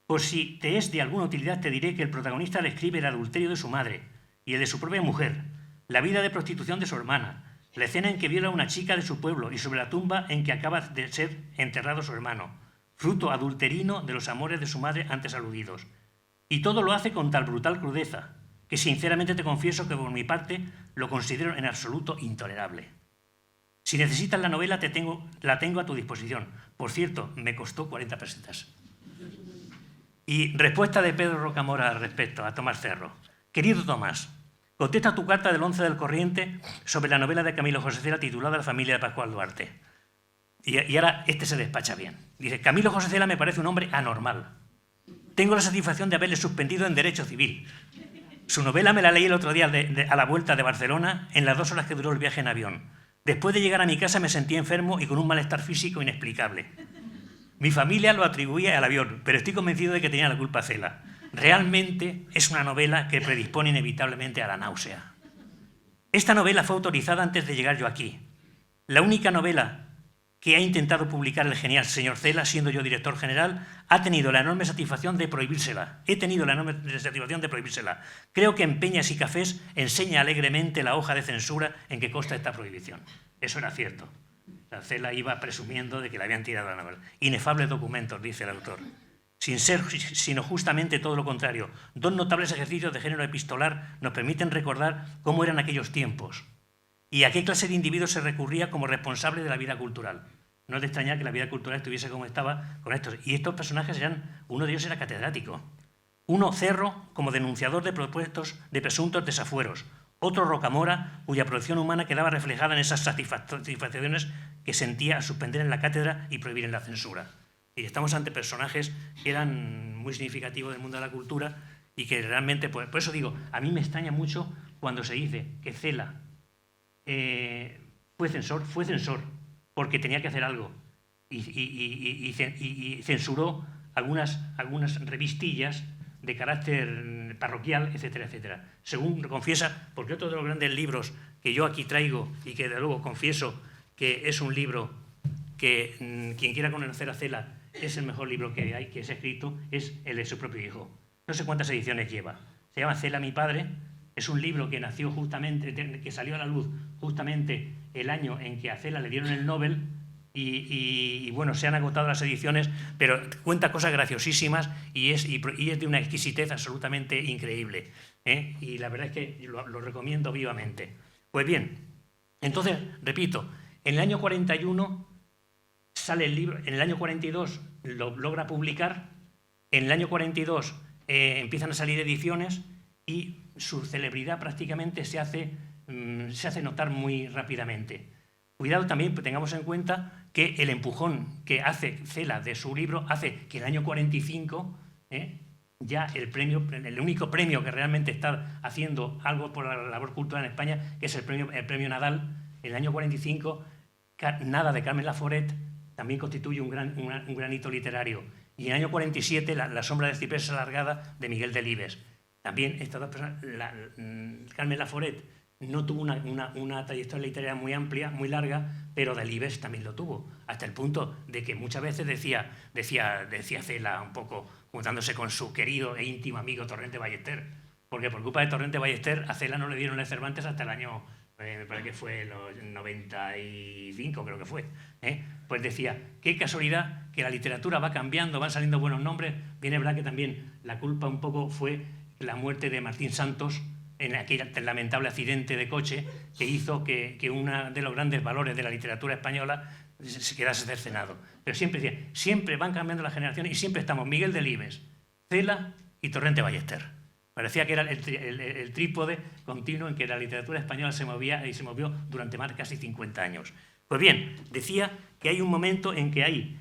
Por si te es de alguna utilidad te diré que el protagonista describe el adulterio de su madre y el de su propia mujer, la vida de prostitución de su hermana, la escena en que viola a una chica de su pueblo y sobre la tumba en que acaba de ser enterrado su hermano, fruto adulterino de los amores de su madre antes aludidos. Y todo lo hace con tal brutal crudeza, que sinceramente te confieso que por mi parte lo considero en absoluto intolerable. Si necesitas la novela, la tengo a tu disposición. Por cierto, me costó 40 pesetas. Y respuesta de Pedro Rocamora al respecto, a Tomás Cerro. Querido Tomás, contesta tu carta del 11 del Corriente sobre la novela de Camilo José Cela titulada La familia de Pascual Duarte. Y ahora se despacha bien. Dice, Camilo José Cela me parece un hombre anormal. Tengo la satisfacción de haberle suspendido en Derecho Civil. Su novela me la leí el otro día a la vuelta de Barcelona en las 2 horas que duró el viaje en avión. Después de llegar a mi casa me sentí enfermo y con un malestar físico inexplicable. Mi familia lo atribuía al avión, pero estoy convencido de que tenía la culpa Cela. Realmente es una novela que predispone inevitablemente a la náusea. Esta novela fue autorizada antes de llegar yo aquí. La única novela que ha intentado publicar el genial señor Cela, siendo yo director general, ha tenido la enorme satisfacción de prohibírsela. He tenido la enorme satisfacción de prohibírsela. Creo que en Peñas y Cafés enseña alegremente la hoja de censura en que consta esta prohibición. Eso era cierto. La Cela iba presumiendo de que le habían tirado la novela. Inefables documentos, dice el autor. Sin ser, sino justamente todo lo contrario. Dos notables ejercicios de género epistolar nos permiten recordar cómo eran aquellos tiempos y a qué clase de individuos se recurría como responsable de la vida cultural. No es de extrañar que la vida cultural estuviese como estaba con estos. Y estos personajes uno de ellos era catedrático. Uno, Cerro, como denunciador de propuestos de presuntos desafueros. Otro, Rocamora, cuya producción humana quedaba reflejada en esas satisfacciones que sentía al suspender en la cátedra y prohibir en la censura. Y estamos ante personajes que eran muy significativos del mundo de la cultura y que realmente, por eso digo, a mí me extraña mucho cuando se dice que Cela fue censor porque tenía que hacer algo y censuró algunas revistillas de carácter parroquial, etcétera, etcétera. Según confiesa, porque otro de los grandes libros que yo aquí traigo y que de luego confieso que es un libro que quien quiera conocer a Cela es el mejor libro que hay, que se ha escrito, es el de su propio hijo. No sé cuántas ediciones lleva. Se llama Cela, mi padre. Es un libro que nació justamente, que salió a la luz justamente el año en que a Cela le dieron el Nobel y bueno, se han agotado las ediciones, pero cuenta cosas graciosísimas y es de una exquisitez absolutamente increíble, ¿eh? Y la verdad es que lo recomiendo vivamente. Pues bien, entonces, repito, en el año 41 sale el libro, en el año 42 lo logra publicar, en el año 42 empiezan a salir ediciones y su celebridad prácticamente se hace notar muy rápidamente. Cuidado también, tengamos en cuenta que el empujón que hace Cela de su libro hace que en el año 45 ya el único premio que realmente está haciendo algo por la labor cultural en España, que es el premio Nadal, en el año 45, Nada de Carmen Laforet también constituye un gran hito literario. Y en el año 47, La sombra del ciprés alargada, de Miguel Delibes. También estas dos personas, Carmen Laforet no tuvo una trayectoria literaria muy amplia, muy larga, pero Delibes también lo tuvo, hasta el punto de que muchas veces decía Cela, un poco juntándose con su querido e íntimo amigo Torrente Ballester, porque por culpa de Torrente Ballester a Cela no le dieron el Cervantes hasta el año, me parece que fue los 95, creo que fue, pues decía, qué casualidad que la literatura va cambiando, van saliendo buenos nombres. Bien, es verdad que también la culpa un poco fue la muerte de Martín Santos en aquel lamentable accidente de coche que hizo que uno de los grandes valores de la literatura española se quedase cercenado. Pero siempre van cambiando las generaciones y siempre estamos Miguel Delibes, Cela y Torrente Ballester. Parecía que era el trípode continuo en que la literatura española se movía y se movió durante más de casi 50 años. Pues bien, decía que hay un momento en que hay,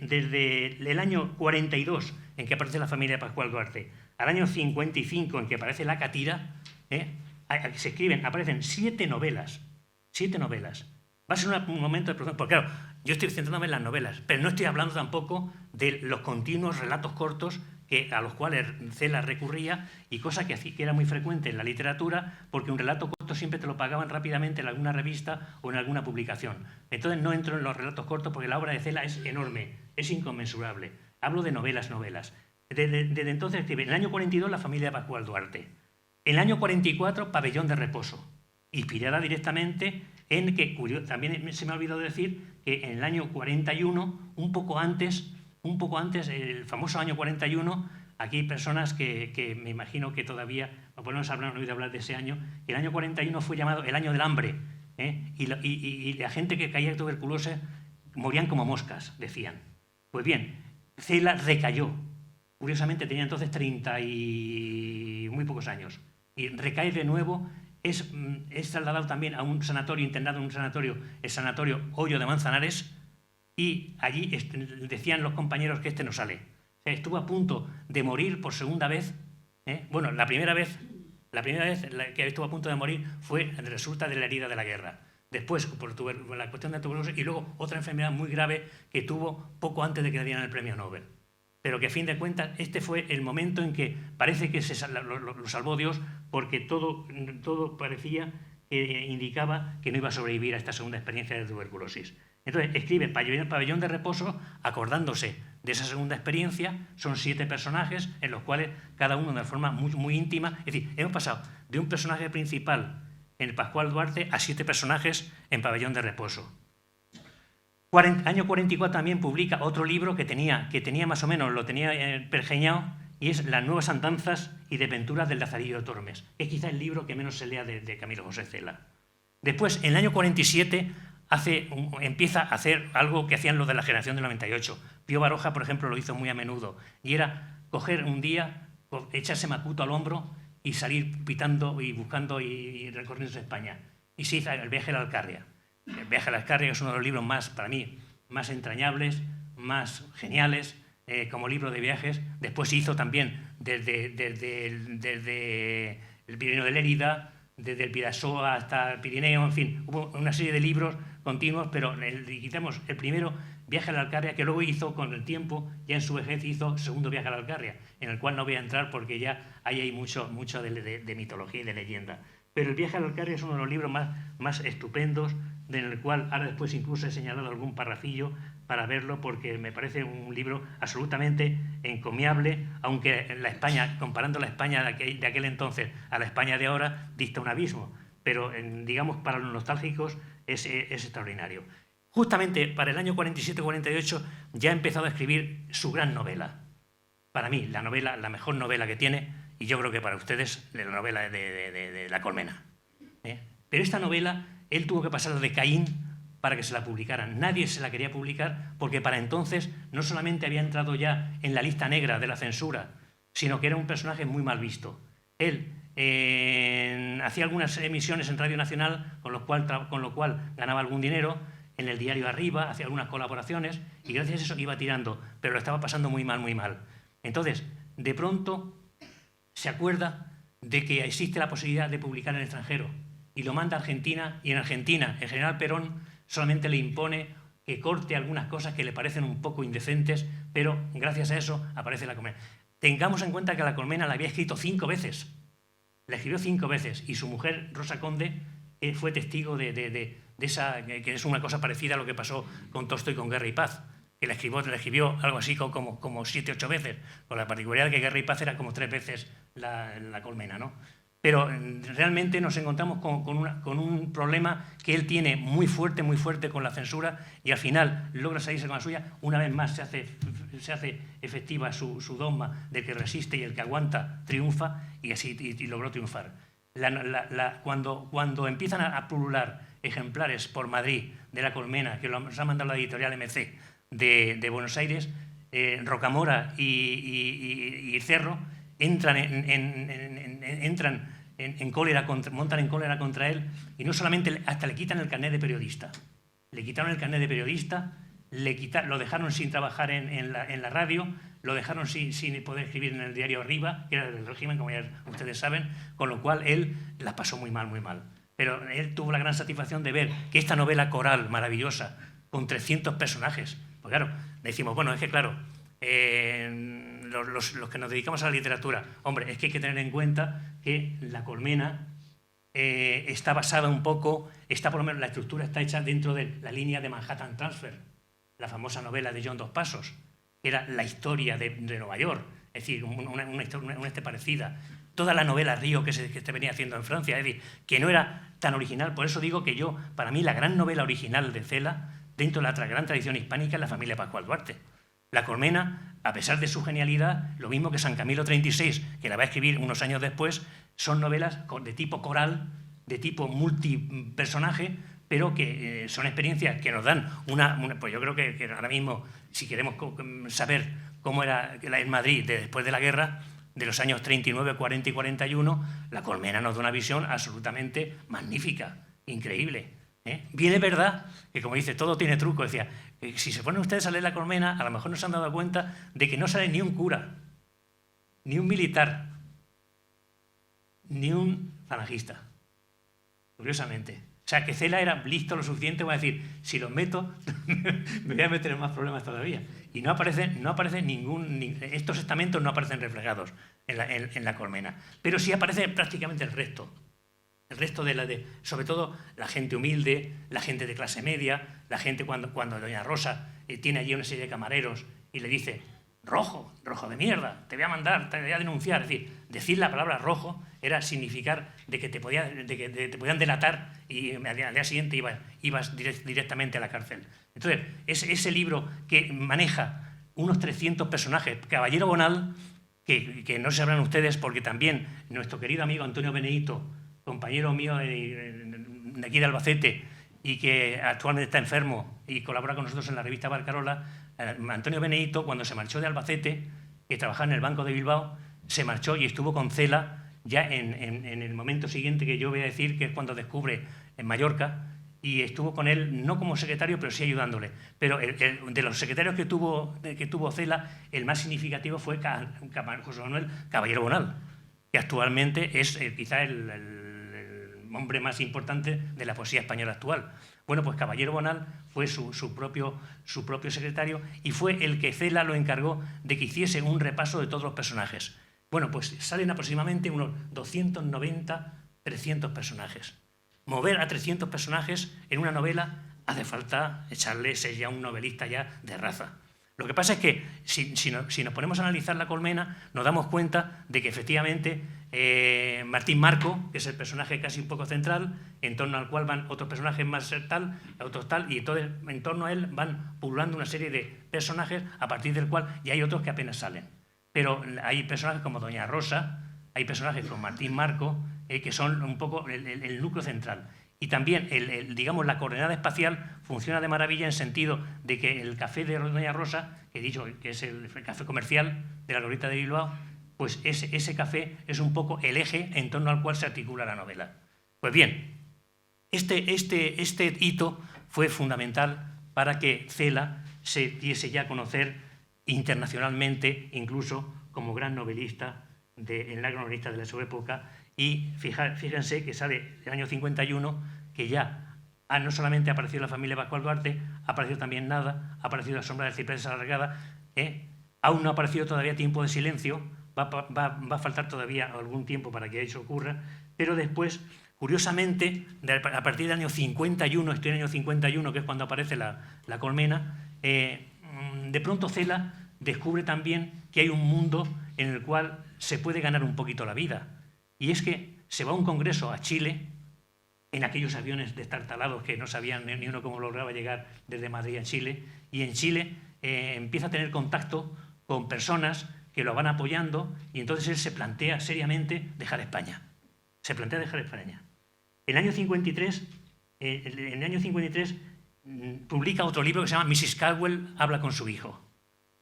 desde el año 42, en que aparece la familia de Pascual Duarte, al año 55, en que aparece La Catira, aparecen 7 novelas. 7 novelas. Va a ser un momento de producción, porque claro, yo estoy centrándome en las novelas, pero no estoy hablando tampoco de los continuos relatos cortos a los cuales Cela recurría, y cosa que era muy frecuente en la literatura, porque un relato corto siempre te lo pagaban rápidamente en alguna revista o en alguna publicación. Entonces no entro en los relatos cortos porque la obra de Cela es enorme, es inconmensurable. Hablo de novelas. Desde entonces escribe, en el año 42 La familia de Pascual Duarte, en el año 44 Pabellón de reposo, inspirada directamente en que, también se me ha olvidado decir que en el año 41, un poco antes, el famoso año 41, aquí hay personas que me imagino que todavía, por no habrán oído hablar de ese año, el año 41 fue llamado el año del hambre, y la gente que caía de tuberculosis morían como moscas, decían. Pues bien, Cela recayó. Curiosamente tenía entonces 30 y muy pocos años. Y recae de nuevo, es trasladado también a un sanatorio, internado en un sanatorio, el Sanatorio Hoyo de Manzanares, y allí decían los compañeros que no sale. O sea, estuvo a punto de morir por segunda vez. Bueno, la primera vez que estuvo a punto de morir resulta de la herida de la guerra. Después, por la cuestión de tuberculosis, y luego otra enfermedad muy grave que tuvo poco antes de que le dieran el premio Nobel. Pero que a fin de cuentas este fue el momento en que parece que lo salvó Dios, porque todo parecía que indicaba que no iba a sobrevivir a esta segunda experiencia de tuberculosis. Entonces escribe Pabellón de Reposo acordándose de esa segunda experiencia. Son 7 personajes en los cuales cada uno de una forma muy íntima. Es decir, hemos pasado de un personaje principal en el Pascual Duarte a 7 personajes en Pabellón de Reposo. Año 44 también publica otro libro que tenía más o menos, lo tenía pergeñado, y es Las nuevas andanzas y desventuras del Lazarillo de Tormes. Es quizá el libro que menos se lea de Camilo José Cela. Después, en el año 47, empieza a hacer algo que hacían los de la generación del 98. Pío Baroja, por ejemplo, lo hizo muy a menudo, y era coger un día, echarse Macuto al hombro y salir pitando y buscando y recorriendo España. Y se hizo el viaje a la Alcarria. El viaje a la Alcarria es uno de los libros más, para mí, más entrañables, más geniales, como libro de viajes. Después se hizo también desde el Pirineo de Lérida, desde el Pidasoa hasta el Pirineo, en fin, hubo una serie de libros continuos, pero quitamos el primero, Viaje a la Alcarria, que luego hizo con el tiempo, ya en su vejez hizo Segundo Viaje a la Alcarria, en el cual no voy a entrar porque ya ahí hay mucho de mitología y de leyenda. Pero el Viaje a la Alcarria es uno de los libros más estupendos, en el cual ahora después incluso he señalado algún parrafillo para verlo, porque me parece un libro absolutamente encomiable, aunque la España, comparando la España de aquel entonces a la España de ahora, dista un abismo, pero digamos para los nostálgicos es extraordinario. Justamente para el año 47-48 ya ha empezado a escribir su gran novela. Para mí, la mejor novela que tiene, y yo creo que para ustedes, la novela de La Colmena. Pero esta novela, él tuvo que pasarla de Caín para que se la publicaran. Nadie se la quería publicar porque para entonces no solamente había entrado ya en la lista negra de la censura, sino que era un personaje muy mal visto. Él hacía algunas emisiones en Radio Nacional, con lo cual ganaba algún dinero, en el diario Arriba, hacía algunas colaboraciones, y gracias a eso iba tirando, pero lo estaba pasando muy mal, muy mal. Entonces, de pronto, se acuerda de que existe la posibilidad de publicar en el extranjero, y lo manda a Argentina, y en Argentina el general Perón solamente le impone que corte algunas cosas que le parecen un poco indecentes, pero gracias a eso aparece La Colmena. Tengamos en cuenta que La Colmena la había escrito 5 veces, la escribió 5 veces, y su mujer, Rosa Conde, fue testigo de esa, que es una cosa parecida a lo que pasó con Tolstói con Guerra y Paz, que la escribió algo así como 7 o 8 veces, con la particularidad de que Guerra y Paz era como 3 veces la Colmena, ¿no? Pero realmente nos encontramos con un problema que él tiene muy fuerte con la censura, y al final logra salirse con la suya. Una vez más se hace efectiva su dogma de que resiste y el que aguanta triunfa, y así y logró triunfar. Cuando empiezan a pulular ejemplares por Madrid de La Colmena, que los ha mandado la editorial MC de Buenos Aires, Rocamora y Cerro entran en cólera, montan en cólera contra él, y no solamente, hasta le quitan el carnet de periodista. Le quitaron el carnet de periodista, lo dejaron sin trabajar en la radio, lo dejaron sin poder escribir en el diario Arriba, que era del régimen, como ya ustedes saben, con lo cual él la pasó muy mal, muy mal. Pero él tuvo la gran satisfacción de ver que esta novela coral maravillosa, con 300 personajes, pues claro, decimos, bueno, es que claro, los que nos dedicamos a la literatura, hombre, es que hay que tener en cuenta que La Colmena está basada un poco, por lo menos la estructura está hecha dentro de la línea de Manhattan Transfer, la famosa novela de John Dos Passos, que era la historia de Nueva York, es decir, una historia parecida. Toda la novela Río que se venía haciendo en Francia, es decir, que no era tan original. Por eso digo que para mí, la gran novela original de Cela, dentro de la gran tradición hispánica, es La familia Pascual Duarte. La Colmena, a pesar de su genialidad, lo mismo que San Camilo 36, que la va a escribir unos años después, son novelas de tipo coral, de tipo multipersonaje, pero que son experiencias que nos dan pues yo creo que ahora mismo, si queremos saber cómo era en Madrid después de la guerra, de los años 39, 40 y 41, La Colmena nos da una visión absolutamente magnífica, increíble. Bien es verdad que, como dice, todo tiene truco. Decía, si se ponen ustedes a leer La Colmena, a lo mejor no se han dado cuenta de que no sale ni un cura, ni un militar, ni un falangista, curiosamente. O sea, que Cela era listo lo suficiente para decir, si los meto, me voy a meter en más problemas todavía. Y no aparece estos estamentos no aparecen reflejados en la Colmena. Pero sí aparece prácticamente el resto. El resto sobre todo la gente humilde, la gente de clase media, la gente cuando doña Rosa tiene allí una serie de camareros y le dice: rojo, rojo de mierda, te voy a mandar, te voy a denunciar. Es decir la palabra rojo era significar de que te podían delatar y al día siguiente ibas directamente a la cárcel. Entonces, ese libro que maneja unos 300 personajes, Caballero Bonal, que no sabrán ustedes porque también nuestro querido amigo Antonio Benedito, compañero mío de aquí de Albacete y que actualmente está enfermo y colabora con nosotros en la revista Barcarola, Antonio Benedito, cuando se marchó de Albacete, que trabajaba en el Banco de Bilbao, se marchó y estuvo con Cela ya en el momento siguiente, que yo voy a decir que es cuando descubre en Mallorca, y estuvo con él no como secretario, pero sí ayudándole. Pero de los secretarios que tuvo Cela, el más significativo fue José Manuel Caballero Bonal, que actualmente es quizá el hombre más importante de la poesía española actual. Bueno, pues Caballero Bonal fue su propio secretario y fue el que Cela lo encargó de que hiciese un repaso de todos los personajes. Bueno, pues salen aproximadamente unos 290, 300 personajes. Mover a 300 personajes en una novela hace falta echarle ese ya un novelista ya de raza. Lo que pasa es que si nos ponemos a analizar La Colmena, nos damos cuenta de que efectivamente Martín Marco, que es el personaje casi un poco central, en torno al cual van otros personajes más tal, otros tal, y entonces en torno a él van pululando una serie de personajes a partir del cual ya hay otros que apenas salen. Pero hay personajes como Doña Rosa, hay personajes como Martín Marco, que son un poco el núcleo central. Y también, digamos, la coordenada espacial funciona de maravilla en sentido de que el café de Doña Rosa, que he dicho que es el café comercial de la Glorieta de Bilbao, pues ese café es un poco el eje en torno al cual se articula la novela. Pues bien, este hito fue fundamental para que Cela se diese ya a conocer internacionalmente, incluso como gran novelista, el gran novelista de su época. Y fíjense que sale el año 51, que ya no solamente ha aparecido La familia Pascual Duarte, ha aparecido también Nada, ha aparecido La sombra del ciprés alargada, aún no ha aparecido todavía Tiempo de silencio, va a faltar todavía algún tiempo para que eso ocurra, pero después, curiosamente, a partir del año 51, estoy en el año 51, que es cuando aparece La Colmena, de pronto Cela descubre también que hay un mundo en el cual se puede ganar un poquito la vida. Y es que se va a un congreso a Chile, en aquellos aviones destartalados que no sabían ni uno cómo lograba llegar desde Madrid a Chile, y en Chile empieza a tener contacto con personas que lo van apoyando, y entonces él se plantea seriamente dejar España. Se plantea dejar España. En el año 53, publica otro libro que se llama Mrs. Caldwell habla con su hijo.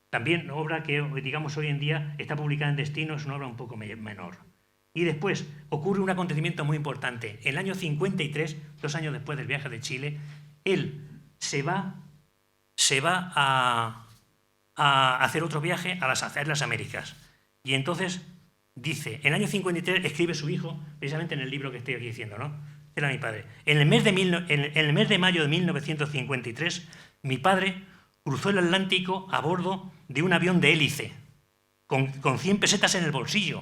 También obra que, digamos, hoy en día está publicada en Destino, es una obra un poco menor. Y después ocurre un acontecimiento muy importante. En el año 53, 2 años después del viaje de Chile, él se va a hacer otro viaje a las Américas. Y entonces dice, en el año 53 escribe su hijo, precisamente en el libro que estoy aquí diciendo, ¿no? Era mi padre. En el mes de mayo de 1953, mi padre cruzó el Atlántico a bordo de un avión de hélice, con 100 pesetas en el bolsillo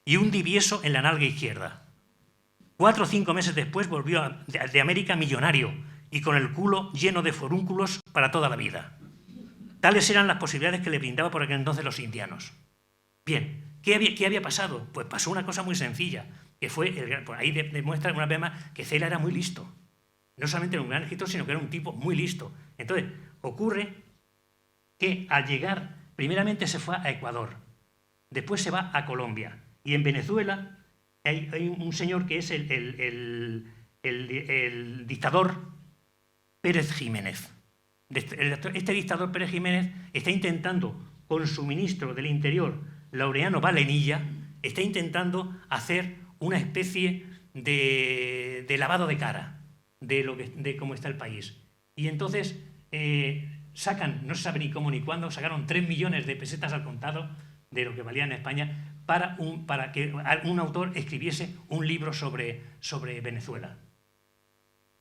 y un divieso en la nalga izquierda. 4 o 5 meses después volvió de América millonario y con el culo lleno de forúnculos para toda la vida. Tales eran las posibilidades que le brindaba por aquel entonces los indianos. Bien, ¿qué había pasado? Pues pasó una cosa muy sencilla, que fue, ahí demuestra una vez más que Cela era muy listo. No solamente era un gran escritor, sino que era un tipo muy listo. Entonces, ocurre que al llegar, primeramente se fue a Ecuador, después se va a Colombia, y en Venezuela hay un señor que es el dictador Pérez Jiménez. Este dictador Pérez Jiménez está intentando, con su ministro del Interior, Laureano Valenilla, está intentando hacer una especie de lavado de cara de cómo está el país. Y entonces sacan, no se sabe ni cómo ni cuándo, sacaron 3 millones de pesetas al contado de lo que valía en España para que un autor escribiese un libro sobre Venezuela.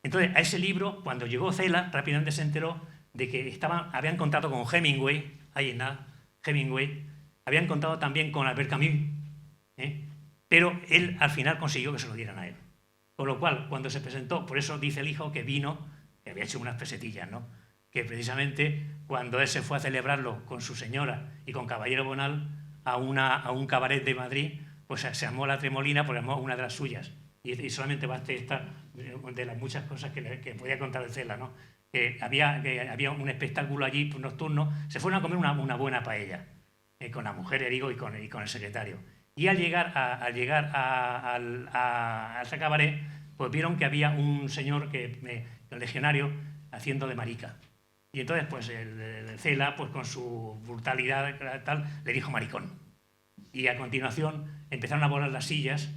Entonces, a ese libro, cuando llegó Cela, rápidamente se enteró de que habían contado con Hemingway, ahí en nada, Hemingway, habían contado también con Albert Camus, pero él al final consiguió que se lo dieran a él. Con lo cual, cuando se presentó, por eso dice el hijo que vino, que había hecho unas pesetillas, ¿no? Que precisamente cuando él se fue a celebrarlo con su señora y con Caballero Bonal a un cabaret de Madrid, pues se armó la tremolina porque armó una de las suyas. Y solamente baste esta de las muchas cosas que podía contar de Cela, ¿no? Que había un espectáculo allí nocturno, se fueron a comer una buena paella con la mujer, digo, y con el secretario. Y al llegar al cabaret, pues vieron que había un señor, el legionario, haciendo de marica. Y entonces, pues, el Cela, pues, con su brutalidad tal, le dijo maricón. Y a continuación empezaron a volar las sillas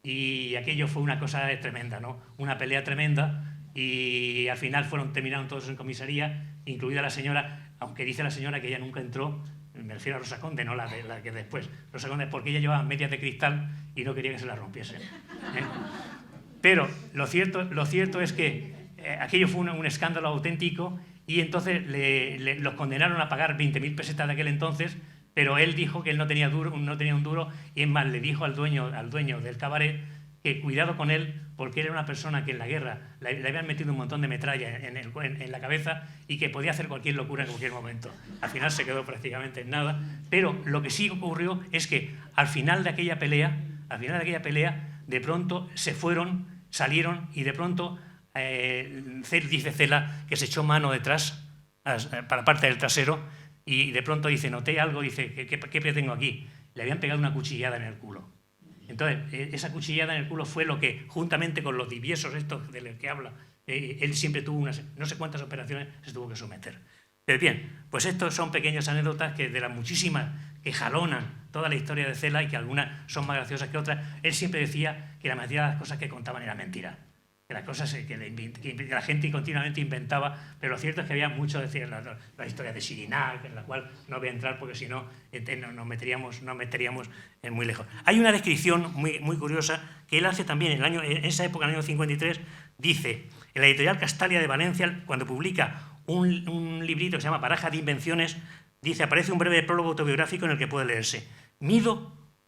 y aquello fue una cosa tremenda, ¿no? Una pelea tremenda y al final terminaron todos en comisaría, incluida la señora, aunque dice la señora que ella nunca entró. Me refiero a Rosa Conde, no la que después. Rosa Conde, porque ella llevaba medias de cristal y no quería que se la rompiesen. Pero lo cierto es que aquello fue un escándalo auténtico y entonces los condenaron a pagar 20.000 pesetas de aquel entonces, pero él dijo que él no tenía un duro y es más, le dijo al dueño del cabaret que cuidado con él porque era una persona que en la guerra le habían metido un montón de metralla en la cabeza y que podía hacer cualquier locura en cualquier momento. Al final se quedó prácticamente en nada, pero lo que sí ocurrió es que al final de aquella pelea, de pronto salieron y de pronto dice Cela que se echó mano detrás para parte del trasero y de pronto dice, noté algo, dice, ¿qué tengo aquí? Le habían pegado una cuchillada en el culo. Entonces, esa cuchillada en el culo fue lo que, juntamente con los diviesos estos de los que habla, él siempre tuvo no sé cuántas operaciones se tuvo que someter. Pero bien, pues estos son pequeñas anécdotas que de las muchísimas que jalonan toda la historia de Cela y que algunas son más graciosas que otras, él siempre decía que la mayoría de las cosas que contaban eran mentiras. Que las cosas que la gente continuamente inventaba, pero lo cierto es que había mucho, decir, la historia de Sirinac, en la cual no voy a entrar porque si no nos meteríamos en muy lejos. Hay una descripción muy curiosa que él hace también en esa época, en el año 53, dice, en la editorial Castalia de Valencia, cuando publica un librito que se llama Baraja de Invenciones, dice, aparece un breve prólogo autobiográfico en el que puede leerse.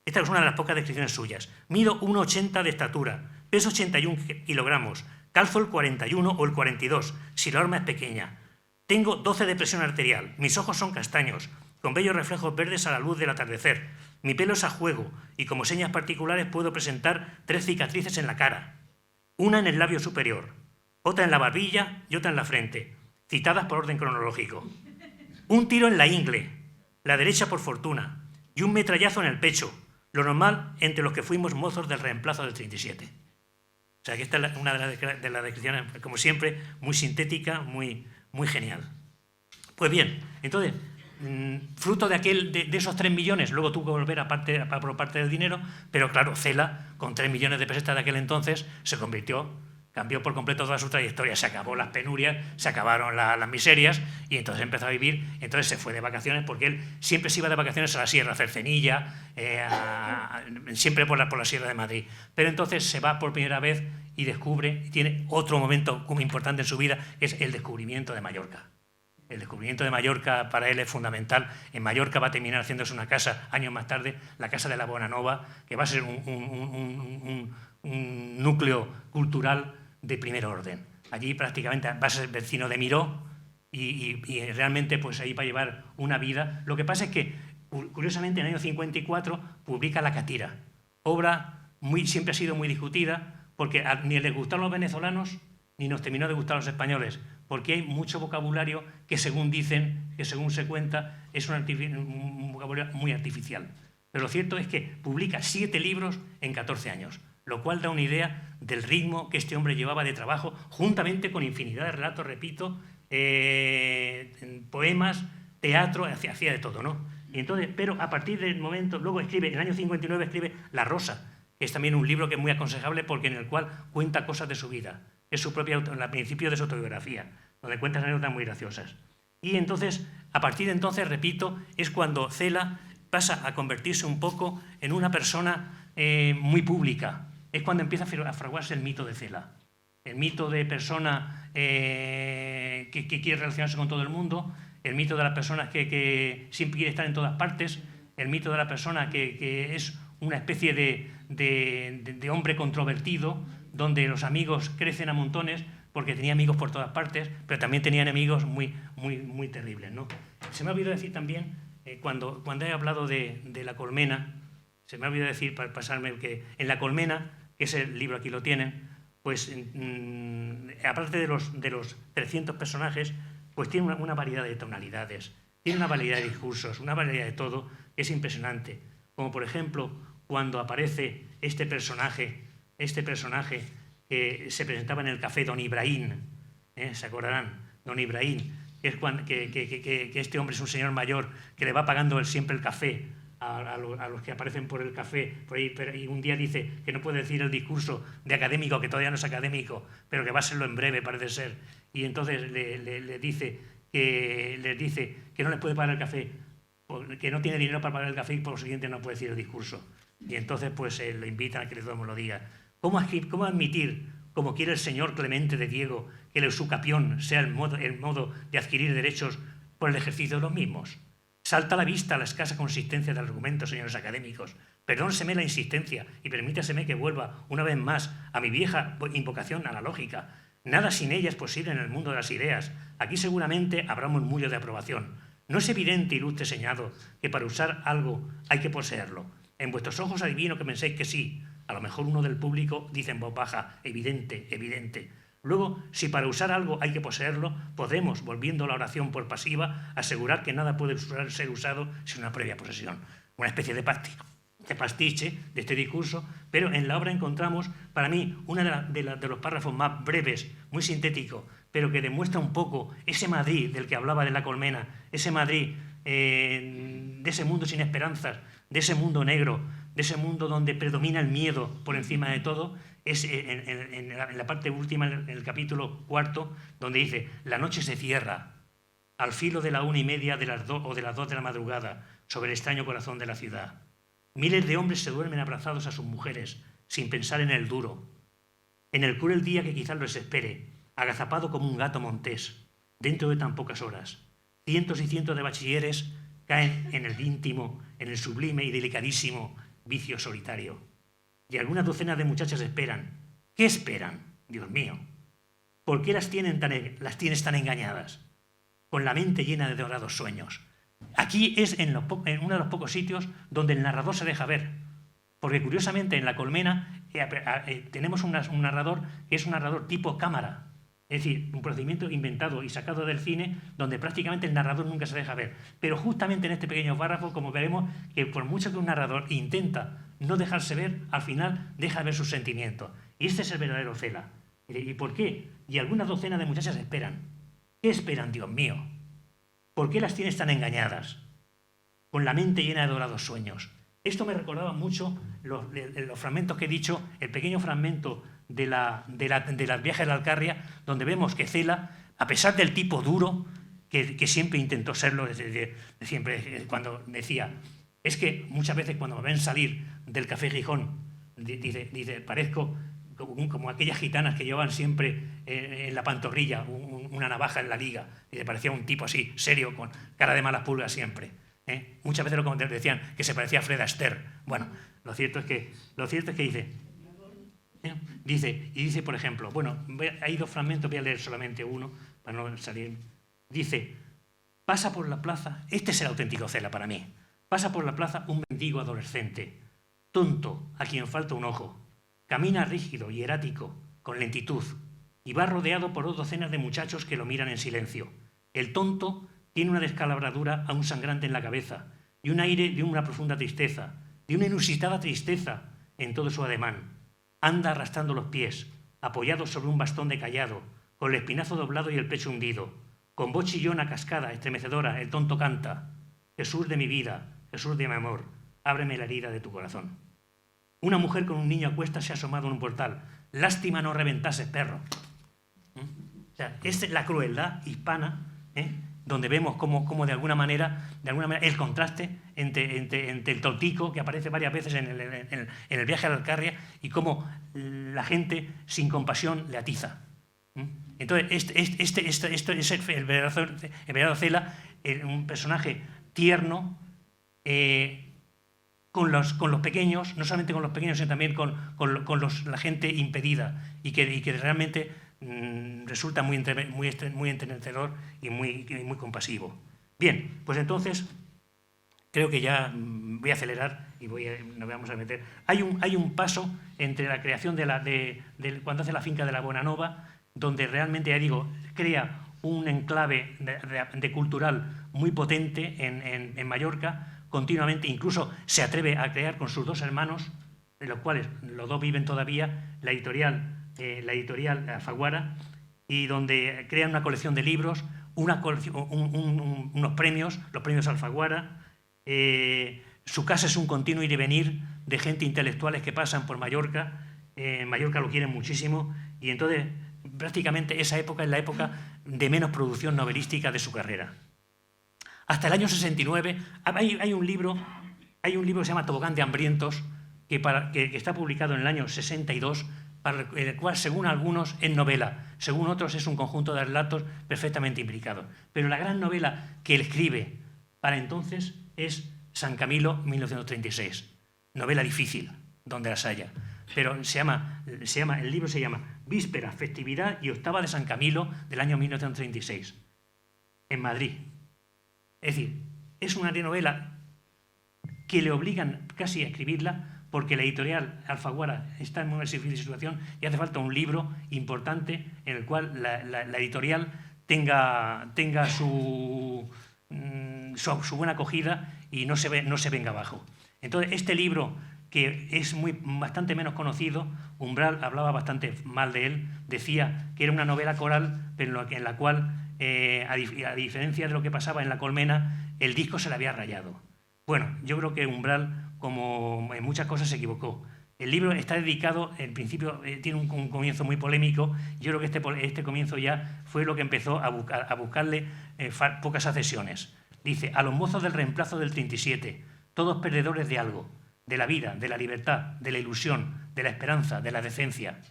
Esta es una de las pocas descripciones suyas, mido 1,80 de estatura, peso 81 kilogramos, calzo el 41 o el 42, si la horma es pequeña. Tengo 12 de presión arterial, mis ojos son castaños, con bellos reflejos verdes a la luz del atardecer. Mi pelo es a juego y como señas particulares puedo presentar 3 cicatrices en la cara. Una en el labio superior, otra en la barbilla y otra en la frente, citadas por orden cronológico. Un tiro en la ingle, la derecha por fortuna, y un metrallazo en el pecho, lo normal entre los que fuimos mozos del reemplazo del 37. O sea, que esta es una de las descripciones, como siempre, muy sintética, muy genial. Pues bien, entonces, fruto de esos 3 millones, luego tuvo que volver por parte del dinero, pero claro, Cela, con 3 millones de pesetas de aquel entonces, cambió por completo toda su trayectoria, se acabó las penurias, se acabaron las miserias y entonces empezó a vivir, entonces se fue de vacaciones porque él siempre se iba de vacaciones a la sierra, a Cercenilla, siempre por la sierra de Madrid, pero entonces se va por primera vez y tiene otro momento muy importante en su vida, que es el descubrimiento de Mallorca. El descubrimiento de Mallorca para él es fundamental. En Mallorca va a terminar haciéndose una casa, años más tarde, la Casa de la Bonanova, que va a ser un núcleo cultural de primer orden. Allí prácticamente va a ser vecino de Miró y realmente pues ahí va a llevar una vida. Lo que pasa es que, curiosamente, en el año 54 publica La Catira, obra siempre ha sido muy discutida porque ni les gustaron los venezolanos ni nos terminó de gustar a los españoles, porque hay mucho vocabulario que según se cuenta, es un vocabulario muy artificial. Pero lo cierto es que publica 7 libros en 14 años, lo cual da una idea del ritmo que este hombre llevaba de trabajo, juntamente con infinidad de relatos, repito, poemas, teatro, hacía de todo, ¿no? Y entonces, pero a partir del momento, luego en el año 59 escribe La Rosa, que es también un libro que es muy aconsejable porque en el cual cuenta cosas de su vida. Es su propia, al principio de su autobiografía, donde cuenta anécdotas muy graciosas. Y entonces, a partir de entonces, repito, es cuando Cela pasa a convertirse un poco en una persona muy pública. Es cuando empieza a fraguarse el mito de Cela. El mito de persona que quiere relacionarse con todo el mundo, el mito de la persona que siempre quiere estar en todas partes, el mito de la persona que es una especie de hombre controvertido, donde los amigos crecen a montones, porque tenía amigos por todas partes, pero también tenía enemigos muy terribles, ¿no? Se me ha olvidado decir también, cuando he hablado de La colmena, se me ha olvidado decir, para pasarme, que en La colmena, que es el libro, aquí lo tienen, pues aparte de los 300 personajes, pues tiene una variedad de tonalidades, tiene una variedad de discursos, una variedad de todo, que es impresionante. Como por ejemplo, cuando aparece este personaje que se presentaba en el café, Don Ibrahim, ¿se acordarán? Don Ibrahim, que es que este hombre es un señor mayor que le va pagando siempre el café a los que aparecen por el café, por ahí, y un día dice que no puede decir el discurso de académico, que todavía no es académico, pero que va a serlo en breve, parece ser, y entonces le dice que no le puede pagar el café, que no tiene dinero para pagar el café y por lo siguiente no puede decir el discurso. Y entonces pues lo invitan a que todo lo diga. ¿Cómo admitir, como quiere el señor Clemente de Diego, que el usucapión sea el modo de adquirir derechos por el ejercicio de los mismos? Salta a la vista la escasa consistencia del argumento, señores académicos. Perdónseme la insistencia y permítaseme que vuelva una vez más a mi vieja invocación a la lógica. Nada sin ella es posible en el mundo de las ideas. Aquí seguramente habrá un murmullo de aprobación. ¿No es evidente, ilustre señado, que para usar algo hay que poseerlo? En vuestros ojos adivino que penséis que sí. A lo mejor uno del público dice en voz baja, evidente, evidente. Luego, si para usar algo hay que poseerlo, podemos, volviendo a la oración por pasiva, asegurar que nada puede ser usado sin una previa posesión. Una especie de pastiche de este discurso, pero en la obra encontramos, para mí, uno de los párrafos más breves, muy sintético, pero que demuestra un poco ese Madrid del que hablaba de La colmena, ese Madrid de ese mundo sin esperanzas, de ese mundo negro, de ese mundo donde predomina el miedo por encima de todo, es en la parte última, en el capítulo 4, donde dice: la noche se cierra al filo de la 1:30 de las 2 o de las 2 de la madrugada sobre el extraño corazón de la ciudad. Miles de hombres se duermen abrazados a sus mujeres, sin pensar en el duro, en el cruel día que quizás los espere, agazapado como un gato montés, dentro de tan pocas horas. Cientos y cientos de bachilleres caen en el íntimo, en el sublime y delicadísimo vicio solitario. Y algunas docenas de muchachas esperan. ¿Qué esperan? Dios mío. ¿Por qué las tienes tan engañadas? Con la mente llena de dorados sueños. Aquí es en uno de los pocos sitios donde el narrador se deja ver. Porque curiosamente en La colmena tenemos un narrador que es un narrador tipo cámara. Es decir, un procedimiento inventado y sacado del cine donde prácticamente el narrador nunca se deja ver. Pero justamente en este pequeño párrafo, como veremos, que por mucho que un narrador intenta no dejarse ver, al final deja ver sus sentimientos. Y este es el verdadero Cela. ¿Y por qué? Y algunas docenas de muchachas esperan. ¿Qué esperan, Dios mío? ¿Por qué las tienes tan engañadas? Con la mente llena de dorados sueños. Esto me recordaba mucho los fragmentos que he dicho, el pequeño fragmento de las viajes de la Alcarria, donde vemos que Cela, a pesar del tipo duro, que siempre intentó serlo desde siempre, cuando decía, es que muchas veces cuando me ven salir del Café Gijón, dice parezco como aquellas gitanas que llevan siempre en la pantorrilla una navaja en la liga, y le parecía un tipo así, serio, con cara de malas pulgas siempre. Muchas veces lo decían que se parecía a Fred Astaire. Bueno, lo cierto es que dice, por ejemplo, bueno, hay dos fragmentos, voy a leer solamente uno para no salir. Dice: pasa por la plaza, este es el auténtico Cela para mí, pasa por la plaza un mendigo adolescente, tonto, a quien falta un ojo, camina rígido y erático, con lentitud, y va rodeado por 2 docenas de muchachos que lo miran en silencio. El tonto tiene una descalabradura aún sangrante en la cabeza y un aire de una profunda tristeza, de una inusitada tristeza en todo su ademán. Anda arrastrando los pies, apoyado sobre un bastón de cayado, con el espinazo doblado y el pecho hundido. Con voz chillona, cascada, estremecedora, el tonto canta: Jesús de mi vida, Jesús de mi amor, ábreme la herida de tu corazón. Una mujer con un niño a cuestas se ha asomado en un portal. Lástima no reventase, perro. O sea, es la crueldad hispana, donde vemos cómo de alguna manera el contraste entre el tontico, que aparece varias veces en el viaje a la Alcarria, y cómo la gente sin compasión le atiza. Entonces, este es el verdadero Cela, un personaje tierno, con los pequeños, no solamente con los pequeños, sino también con la gente impedida, y que realmente resulta muy enternecedor y muy compasivo. Bien, pues entonces creo que ya voy a acelerar y nos vamos a meter. Hay un paso entre la creación cuando hace la finca de la Bonanova, donde realmente, ya digo, crea un enclave de cultural muy potente en Mallorca. Continuamente, incluso se atreve a crear con sus dos hermanos, de los cuales los dos viven todavía, la editorial Alfaguara, y donde crean una colección de libros, unos premios, los premios Alfaguara. Su casa es un continuo ir y venir de gente intelectuales que pasan por Mallorca. En Mallorca lo quieren muchísimo, y entonces prácticamente esa época es la época de menos producción novelística de su carrera. Hasta el año 69 hay un libro que se llama Tobogán de hambrientos, que está publicado en el año 62, para el cual, según algunos, es novela, según otros es un conjunto de relatos perfectamente imbricados. Pero la gran novela que él escribe para entonces es San Camilo, 1936. Novela difícil, donde las haya. Pero el libro se llama Víspera, Festividad y Octava de San Camilo, del año 1936, en Madrid. Es decir, es una novela que le obligan casi a escribirla, porque la editorial Alfaguara está en una difícil situación y hace falta un libro importante en el cual la editorial tenga su buena acogida y no se venga abajo. Entonces, este libro, que es bastante menos conocido, Umbral hablaba bastante mal de él, decía que era una novela coral, pero en la cual, a diferencia de lo que pasaba en La Colmena, el disco se le había rayado. Bueno, yo creo que Umbral, como en muchas cosas, se equivocó. El libro está dedicado, en principio tiene un comienzo muy polémico. Yo creo que este comienzo ya fue lo que empezó a buscarle pocas adhesiones. Dice: a los mozos del reemplazo del 37, todos perdedores de algo, de la vida, de la libertad, de la ilusión, de la esperanza, de la decencia.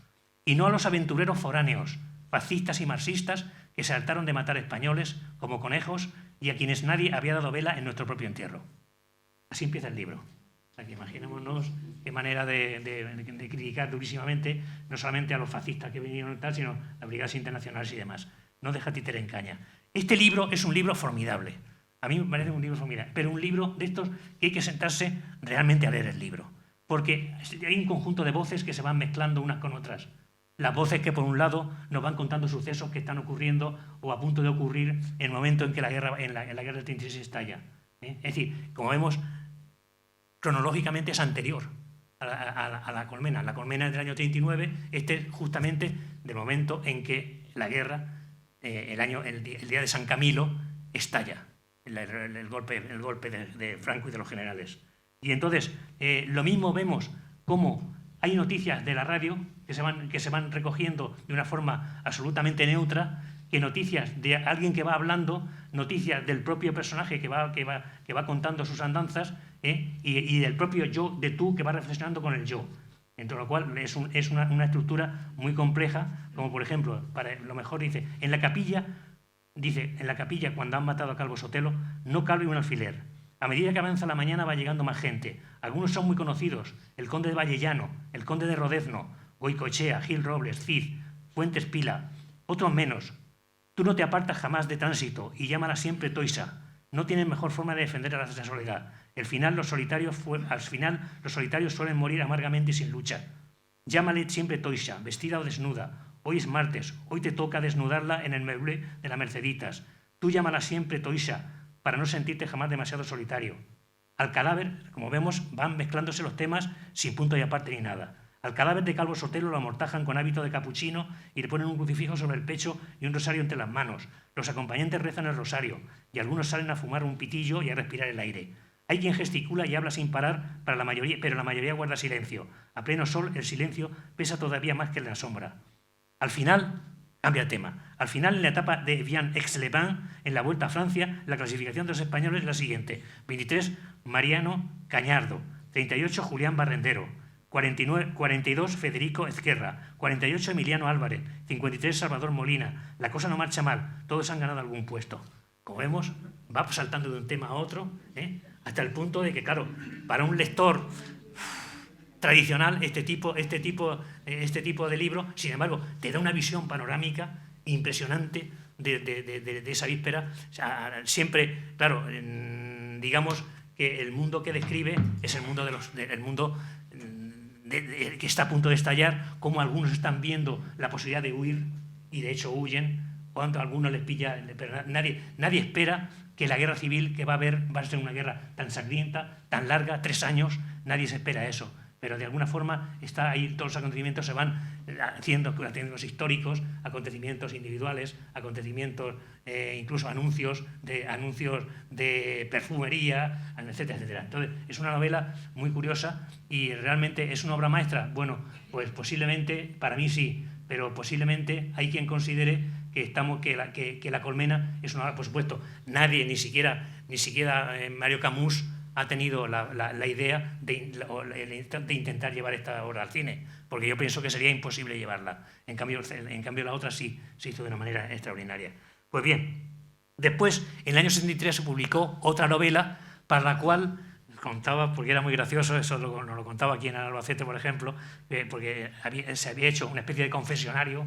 Y no a los aventureros foráneos, fascistas y marxistas, que se hartaron de matar españoles como conejos y a quienes nadie había dado vela en nuestro propio entierro. Así empieza el libro. O sea, que imaginémonos qué manera de criticar durísimamente, no solamente a los fascistas que vinieron y tal, sino a las brigadas internacionales y demás. No deja títere en caña. Este libro es un libro formidable. A mí me parece un libro formidable, pero un libro de estos que hay que sentarse realmente a leer el libro. Porque hay un conjunto de voces que se van mezclando unas con otras. Las voces que, por un lado, nos van contando sucesos que están ocurriendo o a punto de ocurrir en el momento en que la guerra del 36 estalla. Es decir, como vemos, cronológicamente es anterior a la Colmena. La Colmena es del año 39, este es justamente del momento en que la guerra, el día de San Camilo, estalla, el golpe de Franco y de los generales. Y entonces, lo mismo vemos como hay noticias de la radio que se van recogiendo de una forma absolutamente neutra, que noticias de alguien que va hablando, noticias del propio personaje que va contando sus andanzas, y del propio yo, de tú, que va reflexionando con el yo. Entre lo cual es una estructura muy compleja, como por ejemplo, para lo mejor dice, en la capilla, cuando han matado a Calvo Sotelo, no cabe un alfiler. A medida que avanza la mañana va llegando más gente. Algunos son muy conocidos: el conde de Vallellano, el conde de Rodezno, Goicoechea, Gil Robles, Cid, Fuentes Pila. Otros menos. Tú no te apartas jamás de Tránsito y llámala siempre Toisa. No tienen mejor forma de defender a la soledad. Al final los solitarios suelen morir amargamente y sin lucha. Llámale siempre Toisa, vestida o desnuda. Hoy es martes, hoy te toca desnudarla en el meublé de la Merceditas. Tú llámala siempre Toisa, para no sentirte jamás demasiado solitario. Al cadáver, como vemos, van mezclándose los temas sin punto y aparte ni nada. Al cadáver de Calvo Sotelo lo amortajan con hábito de capuchino y le ponen un crucifijo sobre el pecho y un rosario entre las manos. Los acompañantes rezan el rosario y algunos salen a fumar un pitillo y a respirar el aire. Hay quien gesticula y habla sin parar, pero la mayoría guarda silencio. A pleno sol el silencio pesa todavía más que en la sombra. Al final, cambia el tema. Al final, en la etapa de Evian-Aix-les-Bains, en la Vuelta a Francia, la clasificación de los españoles es la siguiente: 23, Mariano Cañardo; 38, Julián Barrendero; 42, Federico Ezquerra; 48, Emiliano Álvarez; 53, Salvador Molina. La cosa no marcha mal, todos han ganado algún puesto. Como vemos, va saltando de un tema a otro, hasta el punto de que, claro, para un lector tradicional, este tipo de libro, sin embargo, te da una visión panorámica impresionante de esa víspera. O sea, siempre, claro, digamos que el mundo que describe es el mundo que está a punto de estallar, como algunos están viendo la posibilidad de huir, y de hecho huyen, cuando a algunos les pilla, pero nadie espera que la guerra civil que va a haber va a ser una guerra tan sangrienta, tan larga, 3 años, nadie se espera eso. Pero de alguna forma está ahí, todos los acontecimientos se van haciendo acontecimientos históricos, acontecimientos individuales, acontecimientos, incluso anuncios de perfumería, etcétera, etcétera. Entonces, es una novela muy curiosa y realmente es una obra maestra. Bueno, pues posiblemente, para mí sí, pero posiblemente hay quien considere que La colmena es una obra, por supuesto, nadie, ni siquiera Mario Camus, ha tenido la idea de intentar llevar esta obra al cine, porque yo pienso que sería imposible llevarla. En cambio la otra sí se hizo de una manera extraordinaria. Pues bien, después, en el año 73 se publicó otra novela para la cual contaba, porque era muy gracioso, eso nos lo contaba aquí en Albacete, por ejemplo, porque se había hecho una especie de confesionario,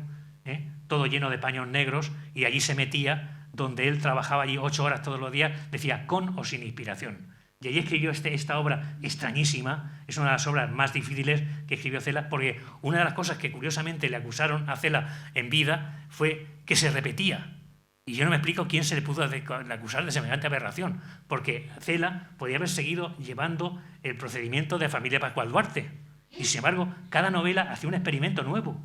todo lleno de paños negros, y allí se metía, donde él trabajaba allí 8 horas todos los días, decía con o sin inspiración. Y allí escribió esta obra extrañísima, es una de las obras más difíciles que escribió Cela, porque una de las cosas que curiosamente le acusaron a Cela en vida fue que se repetía. Y yo no me explico quién se le pudo acusar de semejante aberración, porque Cela podía haber seguido llevando el procedimiento de Familia Pascual Duarte. Y sin embargo, cada novela hacía un experimento nuevo.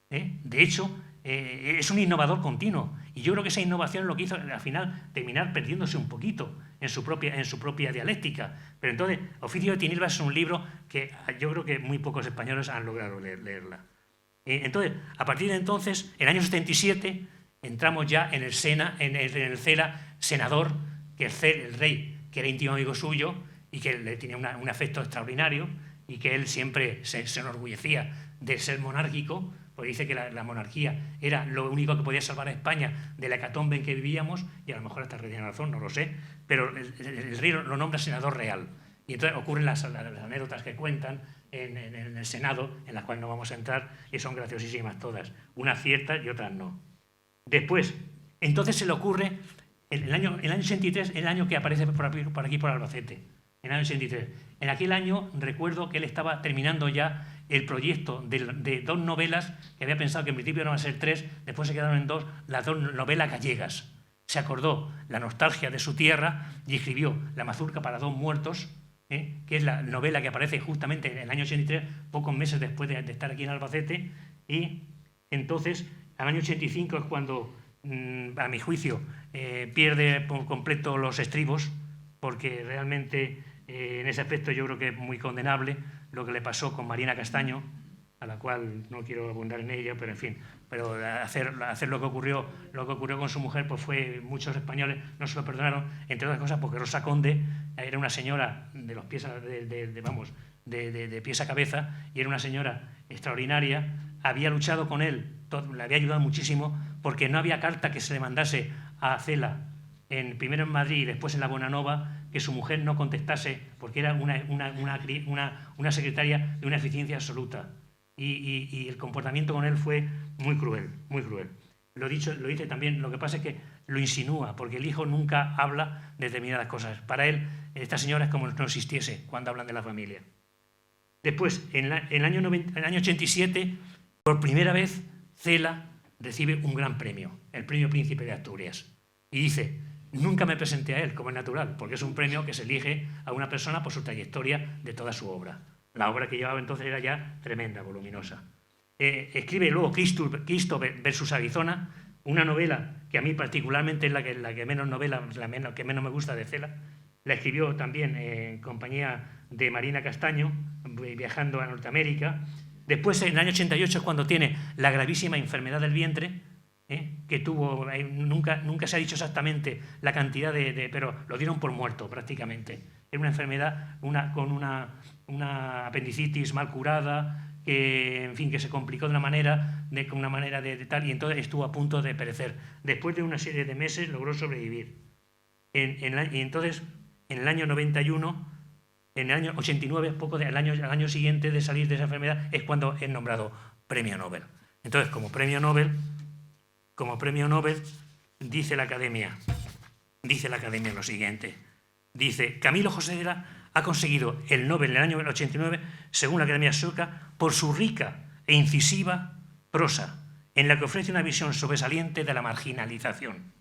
De hecho, es un innovador continuo. Y yo creo que esa innovación es lo que hizo al final terminar perdiéndose un poquito en su propia dialéctica. Pero entonces, Oficio de Tinieblas es un libro que yo creo que muy pocos españoles han logrado leerla. Entonces, a partir de entonces, en el año 77, entramos ya en el Cela senador, que el rey, que era íntimo amigo suyo y que le tenía un afecto extraordinario, y que él siempre se enorgullecía de ser monárquico, porque dice que la monarquía era lo único que podía salvar a España de la hecatombe en que vivíamos, y a lo mejor hasta tiene razón, no lo sé, pero el rey lo nombra senador real. Y entonces ocurren las anécdotas que cuentan en el Senado, en las cuales no vamos a entrar, y son graciosísimas todas, unas ciertas y otras no. Después, entonces se le ocurre, el año 83, el año que aparece por aquí por Albacete, en el año 83. En aquel año recuerdo que él estaba terminando ya el proyecto de 2 novelas, que había pensado que en principio iban a ser 3, después se quedaron en 2, las 2 novelas gallegas. Se acordó la nostalgia de su tierra y escribió La mazurca para 2 muertos, que es la novela que aparece justamente en el año 83, pocos meses después de estar aquí en Albacete, y entonces al año 85 es cuando, a mi juicio, pierde por completo los estribos, porque realmente en ese aspecto yo creo que es muy condenable lo que le pasó con Marina Castaño, a la cual no quiero abundar en ella, pero en fin, pero hacer lo que ocurrió con su mujer, pues muchos españoles no se lo perdonaron, entre otras cosas porque Rosa Conde era una señora de los pies de pies a cabeza, y era una señora extraordinaria, había luchado con él, le había ayudado muchísimo, porque no había carta que se le mandase a Cela, primero en Madrid y después en la Bonanova, que su mujer no contestase, porque era una secretaria de una eficiencia absoluta. Y el comportamiento con él fue muy cruel, muy cruel. Lo dice también, lo que pasa es que lo insinúa, porque el hijo nunca habla de determinadas cosas. Para él, esta señora es como si no existiese cuando hablan de la familia. Después, en el año 87, por primera vez, Cela recibe un gran premio, el Premio Príncipe de Asturias. Y dice: nunca me presenté a él, como es natural, porque es un premio que se elige a una persona por su trayectoria de toda su obra. La obra que llevaba entonces era ya tremenda, voluminosa. Escribe luego Cristo versus Arizona, una novela que a mí particularmente es la que menos me gusta de Cela. La escribió también en compañía de Marina Castaño, viajando a Norteamérica. Después, en el año 88, es cuando tiene la gravísima enfermedad del vientre, que tuvo, nunca se ha dicho exactamente la cantidad pero lo dieron por muerto prácticamente. Era una enfermedad con una apendicitis mal curada, que se complicó de una manera de tal, y entonces estuvo a punto de perecer. Después de una serie de meses logró sobrevivir. Y entonces en el año 91, en el año 89, al año siguiente de salir de esa enfermedad, es cuando es nombrado premio Nobel. Entonces, como premio Nobel, dice la Academia lo siguiente. Dice, Camilo José Cela ha conseguido el Nobel en el año 89, según la Academia Sueca, por su rica e incisiva prosa, en la que ofrece una visión sobresaliente de la marginalización.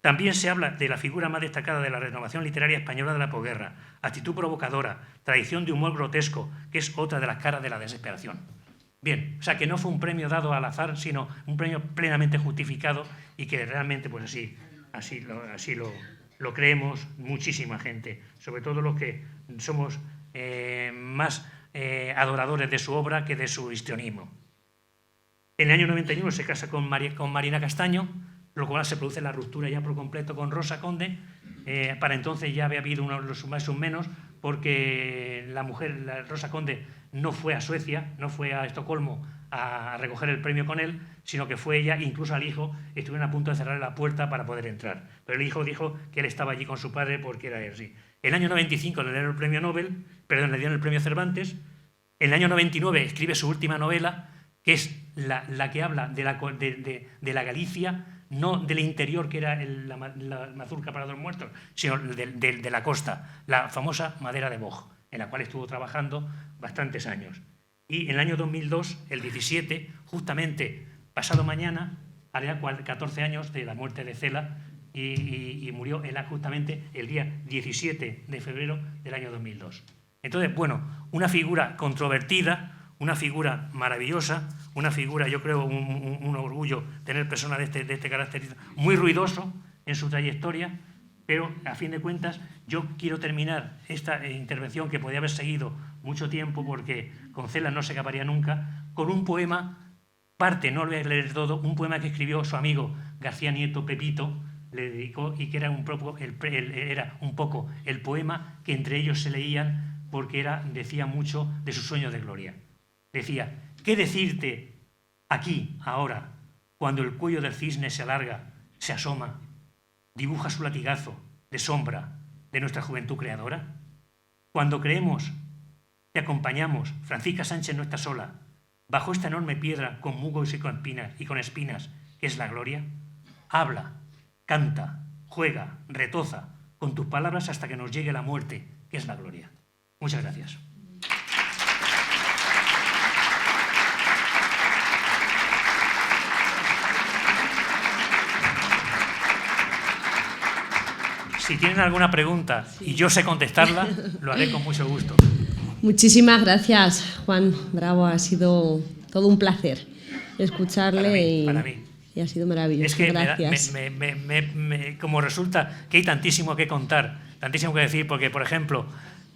También se habla de la figura más destacada de la renovación literaria española de la posguerra, actitud provocadora, tradición de humor grotesco, que es otra de las caras de la desesperación. Bien, o sea, que no fue un premio dado al azar, sino un premio plenamente justificado y que realmente, pues así lo creemos muchísima gente, sobre todo los que somos más adoradores de su obra que de su histrionismo. En el año 91 se casa con Marina Castaño, lo cual se produce la ruptura ya por completo con Rosa Conde. Para entonces ya había habido unos más o menos, porque la Rosa Conde, no fue a Suecia, no fue a Estocolmo a recoger el premio con él, sino que fue ella, incluso al hijo, estuvieron a punto de cerrar la puerta para poder entrar. Pero el hijo dijo que él estaba allí con su padre porque era así. En el año 95 le dieron el premio Nobel, le dieron el premio Cervantes. En el año 99 escribe su última novela, que es la que habla de la Galicia, no del interior, que era la mazurca para los muertos, sino de la costa, la famosa Madera de Boj, en la cual estuvo trabajando bastantes años. Y en el año 2002, el 17, justamente pasado mañana, hará 14 años de la muerte de Cela, y murió justamente el día 17 de febrero del año 2002. Entonces, bueno, una figura controvertida, una figura maravillosa, una figura, yo creo, un orgullo tener personas de este carácter, muy ruidoso en su trayectoria, pero a fin de cuentas yo quiero terminar esta intervención, que podía haber seguido mucho tiempo porque con Cela no se acabaría nunca, con un poema, no lo voy a leer todo, un poema que escribió su amigo García Nieto, Pepito, le dedicó, y que era un poco el poema que entre ellos se leían, porque decía mucho de sus sueños de gloria. Decía, ¿qué decirte aquí, ahora, cuando el cuello del cisne se alarga, se asoma, dibuja su latigazo de sombra de nuestra juventud creadora? Cuando creemos que acompañamos, Francisca Sánchez no está sola, bajo esta enorme piedra con musgos y con espinas, que es la gloria. Habla, canta, juega, retoza con tus palabras hasta que nos llegue la muerte, que es la gloria. Muchas gracias. Si tienen alguna pregunta y yo sé contestarla, lo haré con mucho gusto.
Muchísimas gracias, Juan Bravo. Ha sido todo un placer escucharle
para mí.
Y ha sido maravilloso.
Es que
gracias.
como resulta que hay tantísimo que contar, tantísimo que decir, porque, por ejemplo,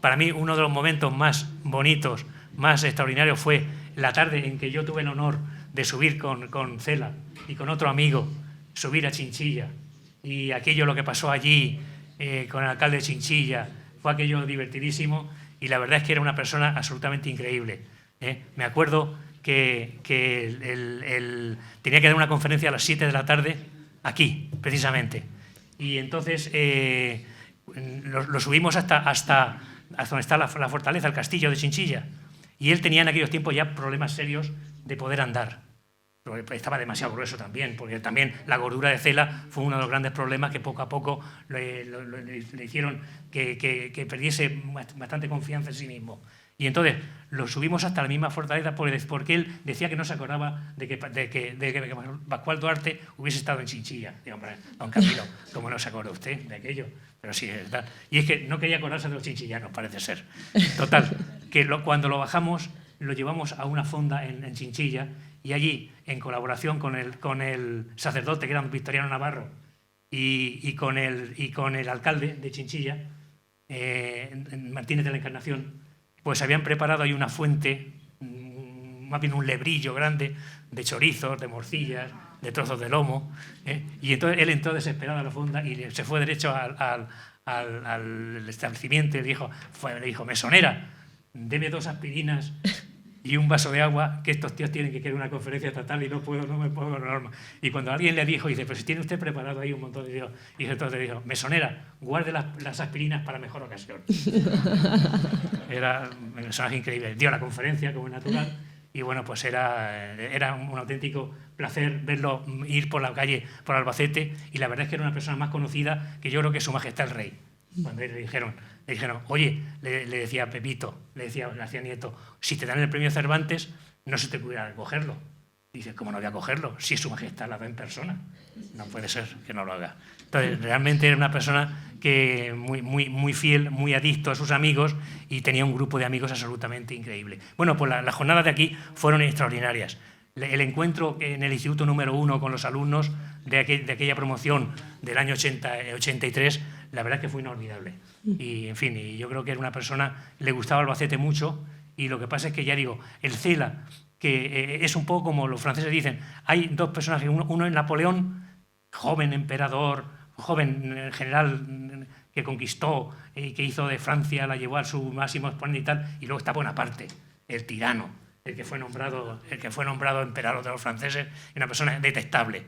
para mí uno de los momentos más bonitos, más extraordinarios, fue la tarde en que yo tuve el honor de subir con Cela y con otro amigo, subir a Chinchilla. Y aquello, lo que pasó allí con el alcalde de Chinchilla, fue aquello divertidísimo, y la verdad es que era una persona absolutamente increíble. Me acuerdo que tenía que dar una conferencia a las 7 de la tarde, aquí, precisamente. Y entonces lo subimos hasta donde está la fortaleza, el castillo de Chinchilla. Y él tenía en aquellos tiempos ya problemas serios de poder andar. Estaba demasiado grueso también, porque también la gordura de Cela fue uno de los grandes problemas que poco a poco le hicieron que perdiese bastante confianza en sí mismo. Y entonces lo subimos hasta la misma fortaleza porque él decía que no se acordaba de que Pascual Duarte hubiese estado en Chinchilla. Digo, hombre, don Camilo, ¿cómo no se acuerda usted de aquello? Pero sí, es verdad. Y es que no quería acordarse de los chinchillanos, parece ser. Total, que cuando lo bajamos, lo llevamos a una fonda en Chinchilla, y allí, en colaboración con el sacerdote, que era un Victoriano Navarro, y con el alcalde de Chinchilla, Martínez de la Encarnación, pues habían preparado ahí una fuente, más bien un lebrillo grande, de chorizos, de morcillas, de trozos de lomo, y entonces él entró desesperado a la fonda y se fue derecho al establecimiento y le dijo, mesonera, deme 2 aspirinas y un vaso de agua, que estos tíos tienen que querer una conferencia estatal y no me puedo norma. Y cuando alguien le dijo, dice, pues si tiene usted preparado ahí un montón de Dios, y entonces le dijo, mesonera, guarde las aspirinas para mejor ocasión. Era un personaje increíble. Dio la conferencia, como es natural, y bueno, pues era un auténtico placer verlo ir por la calle, por Albacete, y la verdad es que era una persona más conocida que yo creo que Su Majestad el Rey. Cuando le dijeron, oye, le decía Pepito, le decía García Nieto, si te dan el premio Cervantes, no se te pudiera cogerlo. Dice, ¿cómo no voy a cogerlo? Si Su Majestad la da en persona. No puede ser que no lo haga. Entonces, realmente era una persona que muy fiel, muy adicto a sus amigos y tenía un grupo de amigos absolutamente increíble. Bueno, pues las jornadas de aquí fueron extraordinarias. El encuentro en el Instituto número 1 con los alumnos de aquella promoción del año 83, la verdad que fue inolvidable. Y, en fin, y yo creo que era una persona, le gustaba Albacete mucho, y lo que pasa es que, ya digo, el Cela, que es un poco como los franceses dicen, hay dos personajes, uno es Napoleón, joven emperador, joven general que conquistó y que hizo de Francia, la llevó a su máximo exponente y tal, y luego está Bonaparte, el tirano, el que fue nombrado emperador de los franceses, una persona detestable.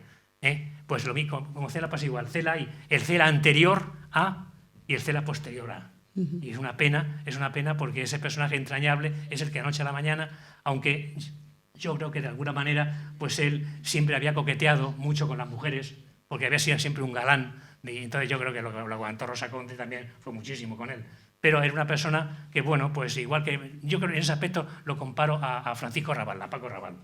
Pues lo mismo, como Cela pasa igual, Cela y el Cela anterior a y el Cela posterior a. Y es una pena porque ese personaje entrañable es el que de noche a la mañana, aunque yo creo que de alguna manera pues él siempre había coqueteado mucho con las mujeres, porque había sido siempre un galán, y entonces yo creo que lo aguantó Rosa Conde también fue muchísimo con él. Pero era una persona que, bueno, pues igual que yo creo que en ese aspecto lo comparo a Francisco Rabal, a Paco Rabal.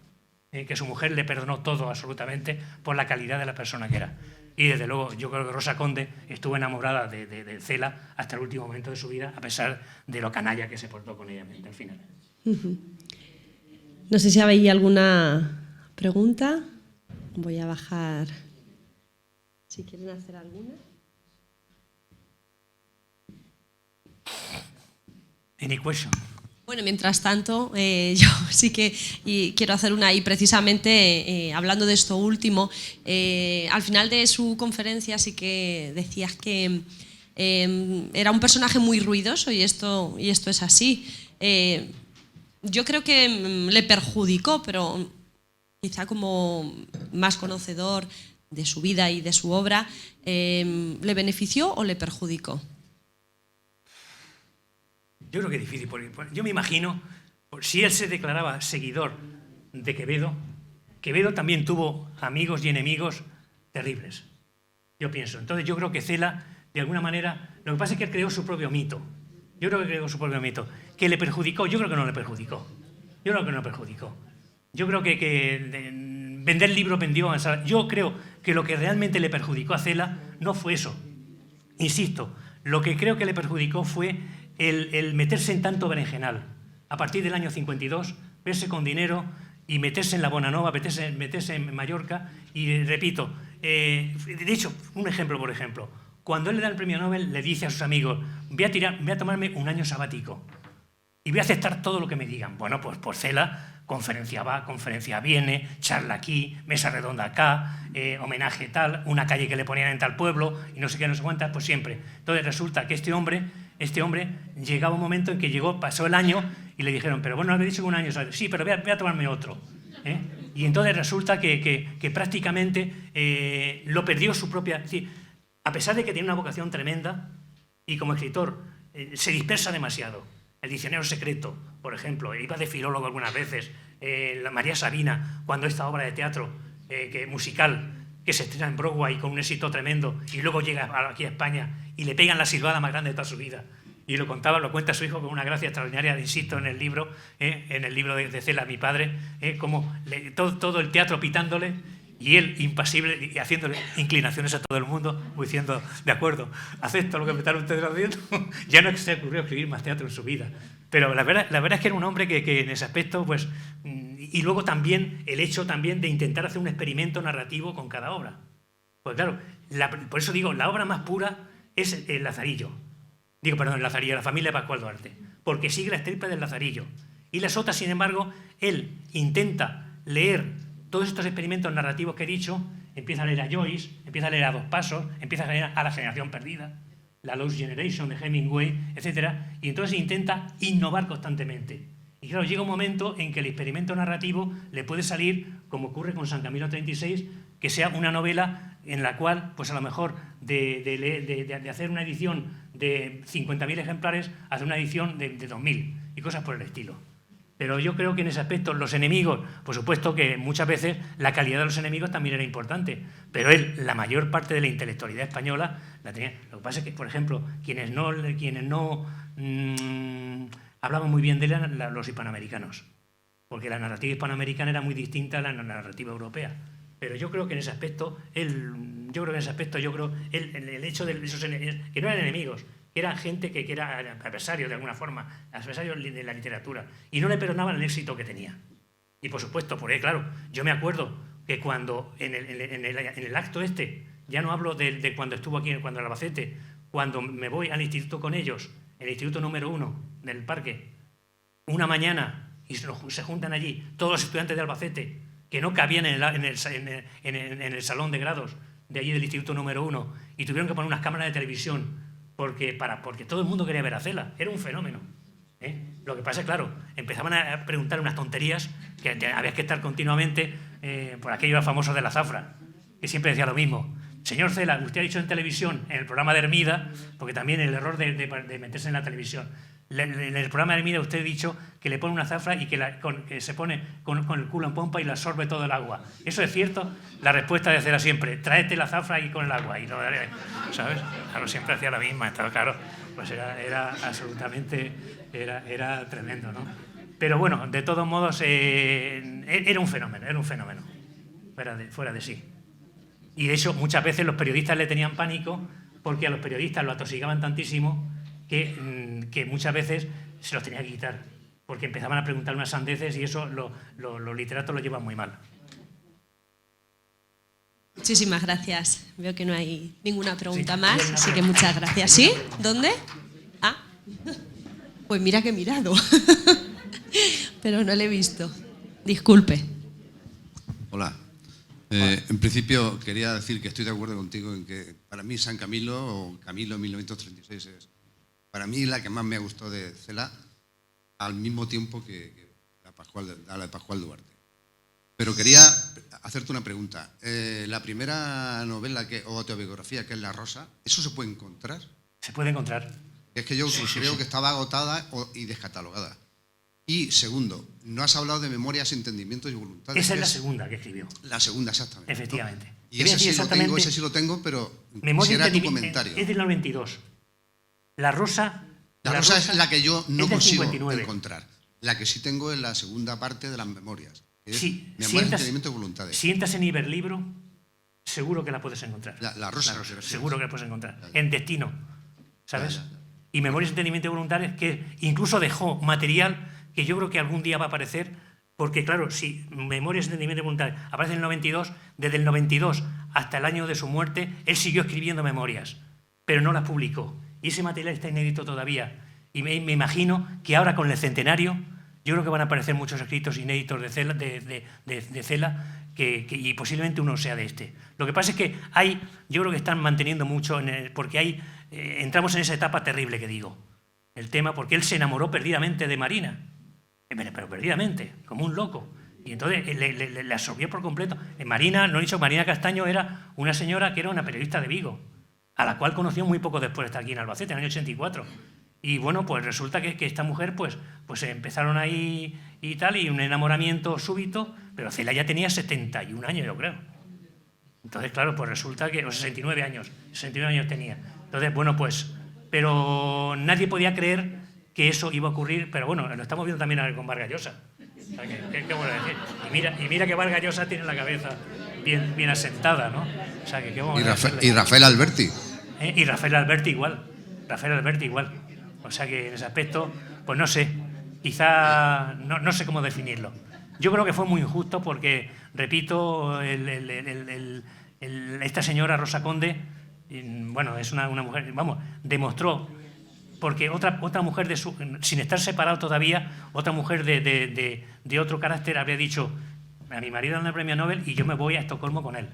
Que su mujer le perdonó todo absolutamente por la calidad de la persona que era. Y desde luego yo creo que Rosa Conde estuvo enamorada de Cela hasta el último momento de su vida, a pesar de lo canalla que se portó con ella al final.
No sé si habéis alguna pregunta. Voy a bajar. Si quieren hacer alguna.
Any question?
Bueno, mientras tanto, yo sí que quiero hacer una, y precisamente hablando de esto último, al final de su conferencia sí que decías que era un personaje muy ruidoso y esto es así. Yo creo que le perjudicó, pero quizá como más conocedor de su vida y de su obra, ¿le benefició o le perjudicó?
Yo creo que es difícil. Yo me imagino, si él se declaraba seguidor de Quevedo, Quevedo también tuvo amigos y enemigos terribles. Yo pienso. Entonces yo creo que Cela, de alguna manera, lo que pasa es que él creó su propio mito. Yo creo que creó su propio mito. ¿Que le perjudicó? Yo creo que no le perjudicó. Yo creo que no le perjudicó. Yo creo que vender libros vendió. Yo creo que lo que realmente le perjudicó a Cela no fue eso. Insisto, lo que creo que le perjudicó fue el meterse en tanto berenjenal. A partir del año 52, verse con dinero y meterse en la Bonanova, meterse en Mallorca. Y repito, de hecho, un ejemplo, por ejemplo, cuando él le da el premio Nobel, le dice a sus amigos, voy a tomarme un año sabático y voy a aceptar todo lo que me digan. Bueno, pues por Cela, conferencia va, conferencia viene, charla aquí, mesa redonda acá, homenaje tal, una calle que le ponían en tal pueblo y no sé qué, no sé cuántas, pues siempre. Entonces resulta que este hombre llegaba un momento en que pasó el año y le dijeron, pero bueno, no habéis dicho un año, ¿sabes? Sí, pero voy a tomarme otro. Y entonces resulta que prácticamente lo perdió su propia... Es decir, a pesar de que tiene una vocación tremenda y como escritor se dispersa demasiado. El Diccionario Secreto, por ejemplo, iba de filólogo algunas veces, la María Sabina, cuando esta obra de teatro musical que se estrena en Broadway con un éxito tremendo y luego llega aquí a España y le pegan la silbada más grande de toda su vida. Y lo cuenta su hijo con una gracia extraordinaria, insisto, en el libro de Cela, mi padre, como todo el teatro pitándole y él impasible y haciéndole inclinaciones a todo el mundo, diciendo, de acuerdo, acepto lo que me están ustedes haciendo. Ya no se le ocurrió escribir más teatro en su vida. Pero la verdad es que era un hombre que en ese aspecto, pues, y luego también el hecho también de intentar hacer un experimento narrativo con cada obra. Pues claro, por eso digo, la obra más pura es el Lazarillo. El Lazarillo, la familia de Pascual Duarte, porque sigue la estirpe del Lazarillo. Y las otras, sin embargo, él intenta leer todos estos experimentos narrativos que he dicho, empieza a leer a Joyce, empieza a leer a Dos Pasos, empieza a leer a La Generación Perdida, La Lost Generation de Hemingway, etc. Y entonces intenta innovar constantemente. Y Y claro, llega un momento en que el experimento narrativo le puede salir, como ocurre con San Camilo 36, que sea una novela en la cual, pues a lo mejor, de hacer una edición de 50.000 ejemplares, hacer una edición de 2.000 y cosas por el estilo. Pero yo creo que en ese aspecto los enemigos, por supuesto que muchas veces la calidad de los enemigos también era importante, pero él, la mayor parte de la intelectualidad española la tenía. Lo que pasa es que, por ejemplo, quienes no hablaban muy bien de él eran los hispanoamericanos, porque la narrativa hispanoamericana era muy distinta a la narrativa europea. Pero yo creo que en ese aspecto, el hecho de esos enemigos, que no eran enemigos, que eran gente que era adversario de alguna forma, adversario de la literatura, y no le perdonaban el éxito que tenía. Y por supuesto, porque claro, yo me acuerdo que cuando en el acto este, ya no hablo de cuando estuvo aquí, cuando en Albacete, cuando me voy al instituto con ellos, el instituto número 1 del parque, una mañana, y se juntan allí todos los estudiantes de Albacete, que no cabían en el salón de grados de allí del instituto número 1, y tuvieron que poner unas cámaras de televisión porque todo el mundo quería ver a Cela. Era un fenómeno. Lo que pasa es, claro, empezaban a preguntar unas tonterías que había que estar continuamente por aquello famoso de la zafra, que siempre decía lo mismo. Señor Cela, usted ha dicho en televisión, en el programa de Hermida, porque también el error de meterse en la televisión, en el programa de Hermida usted ha dicho que le pone una zafra y que se pone con el culo en pompa y le absorbe todo el agua. ¿Eso es cierto? La respuesta de Cela siempre, tráete la zafra y con el agua. Y no, ¿sabes? Claro, siempre hacía la misma. Entonces, claro, pues era absolutamente, era tremendo, ¿no? Pero bueno, de todos modos, era un fenómeno, fuera de sí. Y de hecho, muchas veces los periodistas le tenían pánico porque a los periodistas lo atosigaban tantísimo que muchas veces se los tenía que quitar, porque empezaban a preguntar unas sandeces y eso los literatos lo llevan muy mal.
Muchísimas gracias. Veo que no hay ninguna pregunta más, así que muchas gracias. ¿Sí? ¿Dónde? Ah, pues mira que he mirado, pero no le he visto. Disculpe.
Hola. En principio quería decir que estoy de acuerdo contigo en que para mí San Camilo o Camilo 1936 es para mí la que más me gustó de Cela, al mismo tiempo que la de Pascual Duarte. Pero quería hacerte una pregunta. La primera novela o autobiografía, que es La Rosa, ¿eso se puede encontrar?
Se puede encontrar.
Es que yo creo que estaba agotada y descatalogada. Y segundo, no has hablado de Memorias, Entendimientos y Voluntades.
Esa es la segunda que escribió.
La segunda, exactamente.
Efectivamente.
¿No? Y ese sí lo tengo, pero quisiera tu comentario.
Es del 92. La Rosa
es la que yo no consigo encontrar. La que sí tengo es la segunda parte de las Memorias.
Sí,
Memorias, Entendimientos y Voluntades.
Sientas en Iberlibro, seguro que la puedes encontrar.
La Rosa,
seguro que la puedes encontrar. En Destino, ¿sabes? Y Memorias, Entendimientos y Voluntades, que incluso dejó material que yo creo que algún día va a aparecer, porque claro, si Memorias, Entendimientos y Voluntades aparece en el 92, desde el 92 hasta el año de su muerte, él siguió escribiendo memorias, pero no las publicó. Y ese material está inédito todavía. Y me imagino que ahora con el centenario, yo creo que van a aparecer muchos escritos inéditos de Cela y posiblemente uno sea de este. Lo que pasa es que yo creo que están manteniendo mucho, porque entramos en esa etapa terrible que digo. El tema, porque él se enamoró perdidamente de Marina, pero perdidamente, como un loco. Y entonces le absorbió por completo. Marina Castaño era una señora que era una periodista de Vigo, a la cual conoció muy poco después de estar aquí en Albacete, en el año 84. Y bueno, pues resulta que esta mujer, pues empezaron ahí y tal, y un enamoramiento súbito, pero Cela ya tenía 71 años, yo creo. Entonces, claro, pues resulta que, 69 añnes tenía. Entonces, bueno, pues, pero nadie podía creer que eso iba a ocurrir, pero bueno, lo estamos viendo también con Vargas Llosa. O sea, ¿qué voy a decir? Y mira que Vargas Llosa tiene la cabeza bien asentada, ¿no? O sea, ¿qué vamos a decirle?
Y Rafael Alberti.
Y Rafael Alberti igual. O sea que en ese aspecto, pues no sé, quizá no sé cómo definirlo. Yo creo que fue muy injusto porque, repito, esta señora Rosa Conde, bueno, es una mujer, vamos, demostró, porque otra mujer, sin estar separado todavía, otra mujer de otro carácter habría dicho, a mi marido le dan el premio Nobel y yo me voy a Estocolmo con él.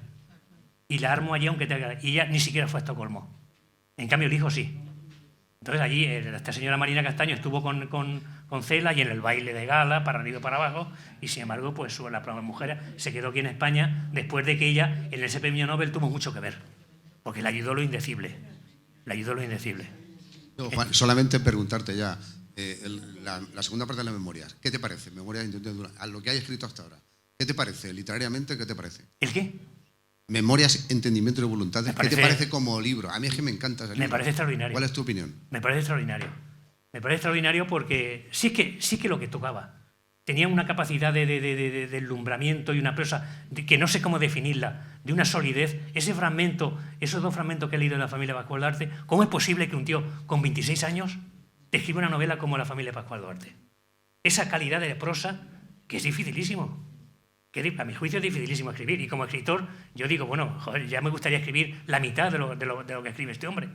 Y la armo allí aunque tenga... Y ella ni siquiera fue a Estocolmo. En cambio, el hijo sí. Entonces allí esta señora Marina Castaño estuvo con Cela y en el baile de gala, para arriba y para abajo, y sin embargo, pues la mujer se quedó aquí en España después de que ella, en ese premio Nobel, tuvo mucho que ver, porque le ayudó lo indecible. Le ayudó lo indecible.
No, Juan, solamente preguntarte ya, la segunda parte de las memorias, ¿qué te parece? Memorias a lo que hay escrito hasta ahora. ¿Qué te parece? Literariamente, ¿qué te parece?
¿El qué?
Memorias, Entendimiento y Voluntades. ¿Qué te parece como libro? A mí es que me encanta ese libro.
Me parece extraordinario.
¿Cuál es tu opinión?
Me parece extraordinario. Me parece extraordinario porque sí que lo que tocaba. Tenía una capacidad de deslumbramiento y una prosa que no sé cómo definirla, de una solidez. Esos dos fragmentos que he leído de la familia Pascual Duarte, ¿cómo es posible que un tío con 26 años te escriba una novela como La familia Pascual Duarte? Esa calidad de prosa que es dificilísimo. Que a mi juicio es dificilísimo escribir. Y como escritor, yo digo, bueno, joder, ya me gustaría escribir la mitad de lo que escribe este hombre.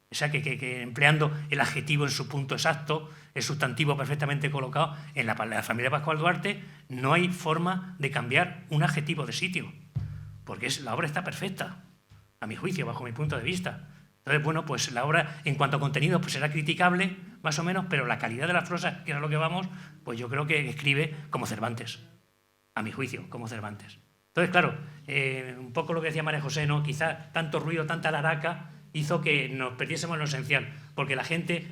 O sea, que empleando el adjetivo en su punto exacto, el sustantivo perfectamente colocado, en la familia Pascual Duarte no hay forma de cambiar un adjetivo de sitio, porque la obra está perfecta, a mi juicio, bajo mi punto de vista. Entonces, bueno, pues la obra, en cuanto a contenido, pues será criticable, más o menos, pero la calidad de las prosas, que es a lo que vamos, pues yo creo que escribe como Cervantes, a mi juicio, como Cervantes. Entonces, claro, un poco lo que decía María José, ¿no? Quizá tanto ruido, tanta laraca, hizo que nos perdiésemos en lo esencial, porque la gente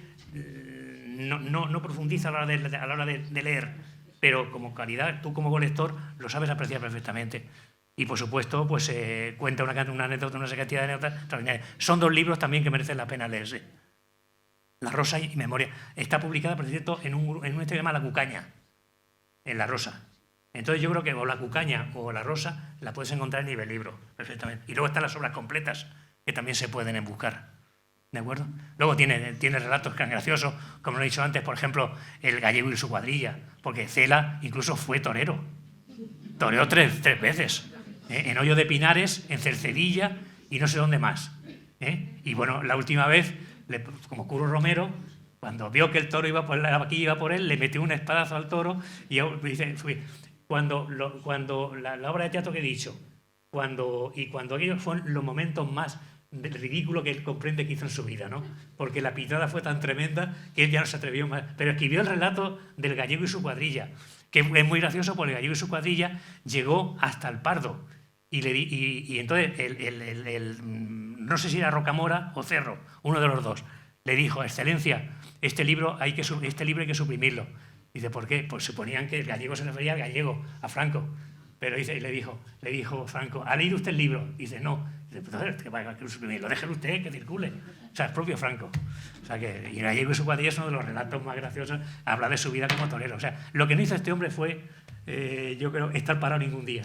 no profundiza a la hora de leer, pero como calidad, tú como lector lo sabes apreciar perfectamente. Y por supuesto, pues cuenta una anécdota, una cantidad de anécdotas extraordinarias. Son dos libros también que merecen la pena leerse. La Rosa y Memoria. Está publicada, por cierto, en un texto que se llama La Cucaña, en La Rosa. Entonces yo creo que o La Cucaña o La Rosa la puedes encontrar en nivel libro, perfectamente. Y luego están las obras completas, que también se pueden buscar, ¿de acuerdo? Luego tiene relatos que son graciosos, como lo he dicho antes, por ejemplo, El gallego y su cuadrilla, porque Cela incluso fue torero. Toreó tres veces, en Hoyo de Pinares, en Cercedilla y no sé dónde más. Y bueno, la última vez, como Curro Romero, cuando vio que el toro iba por la vaquilla, iba por él, le metió un espadazo al toro y dice, cuando la obra de teatro que he dicho, cuando aquellos fueron los momentos más ridículos que él comprende que hizo en su vida, ¿no? Porque la pitada fue tan tremenda que él ya no se atrevió más. Pero escribió el relato del gallego y su cuadrilla, que es muy gracioso porque el gallego y su cuadrilla llegó hasta el Pardo. Y entonces, no sé si era Rocamora o Cerro, uno de los dos, le dijo, Excelencia, este libro hay que suprimirlo. Dice, ¿por qué? Pues suponían que el gallego se refería al gallego, a Franco. Pero le dijo Franco, ¿ha leído usted el libro? Dice, no. Dice, pues que vaya a suprimirlo, déjelo usted que circule. O sea, el propio Franco. O sea, que y Gallego y su cuadrilla es uno de los relatos más graciosos, habla de su vida como torero. O sea, lo que no hizo este hombre fue, yo creo, estar parado ningún día.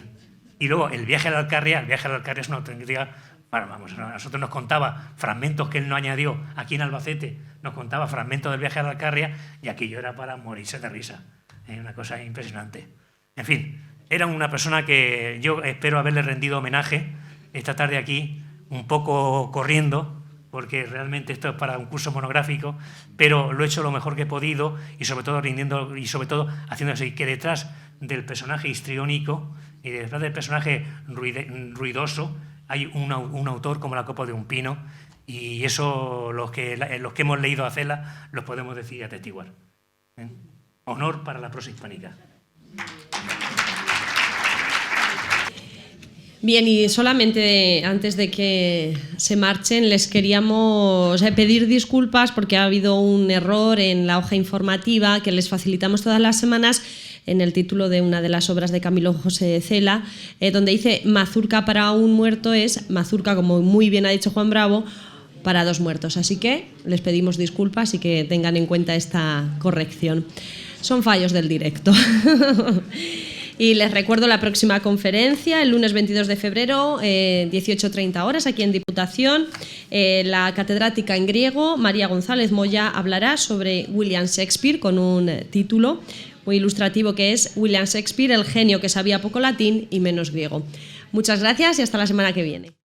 Y luego, el viaje a la Alcarria es una auténtica... Bueno, vamos, a nosotros nos contaba fragmentos que él no añadió aquí en Albacete, nos contaba fragmentos del viaje a la Alcarria y aquello era para morirse de risa. Una cosa impresionante. En fin, era una persona que yo espero haberle rendido homenaje esta tarde aquí, un poco corriendo, porque realmente esto es para un curso monográfico, pero lo he hecho lo mejor que he podido y sobre todo rindiendo y sobre todo haciendo así que detrás del personaje histriónico y detrás del personaje ruidoso hay un autor como la copa de un pino, y eso los que hemos leído a Cela los podemos decir y atestiguar. Honor para la prosa hispánica.
Bien, y solamente antes de que se marchen les queríamos pedir disculpas porque ha habido un error en la hoja informativa que les facilitamos todas las semanas en el título de una de las obras de Camilo José Cela, donde dice mazurca para un muerto es mazurca, como muy bien ha dicho Juan Bravo, para dos muertos. Así que les pedimos disculpas y que tengan en cuenta esta corrección. Son fallos del directo. Y les recuerdo la próxima conferencia, el lunes 22 de febrero, 18:30 horas, aquí en Diputación. La catedrática en griego, María González Moya, hablará sobre William Shakespeare con un título muy ilustrativo que es William Shakespeare, el genio que sabía poco latín y menos griego. Muchas gracias y hasta la semana que viene.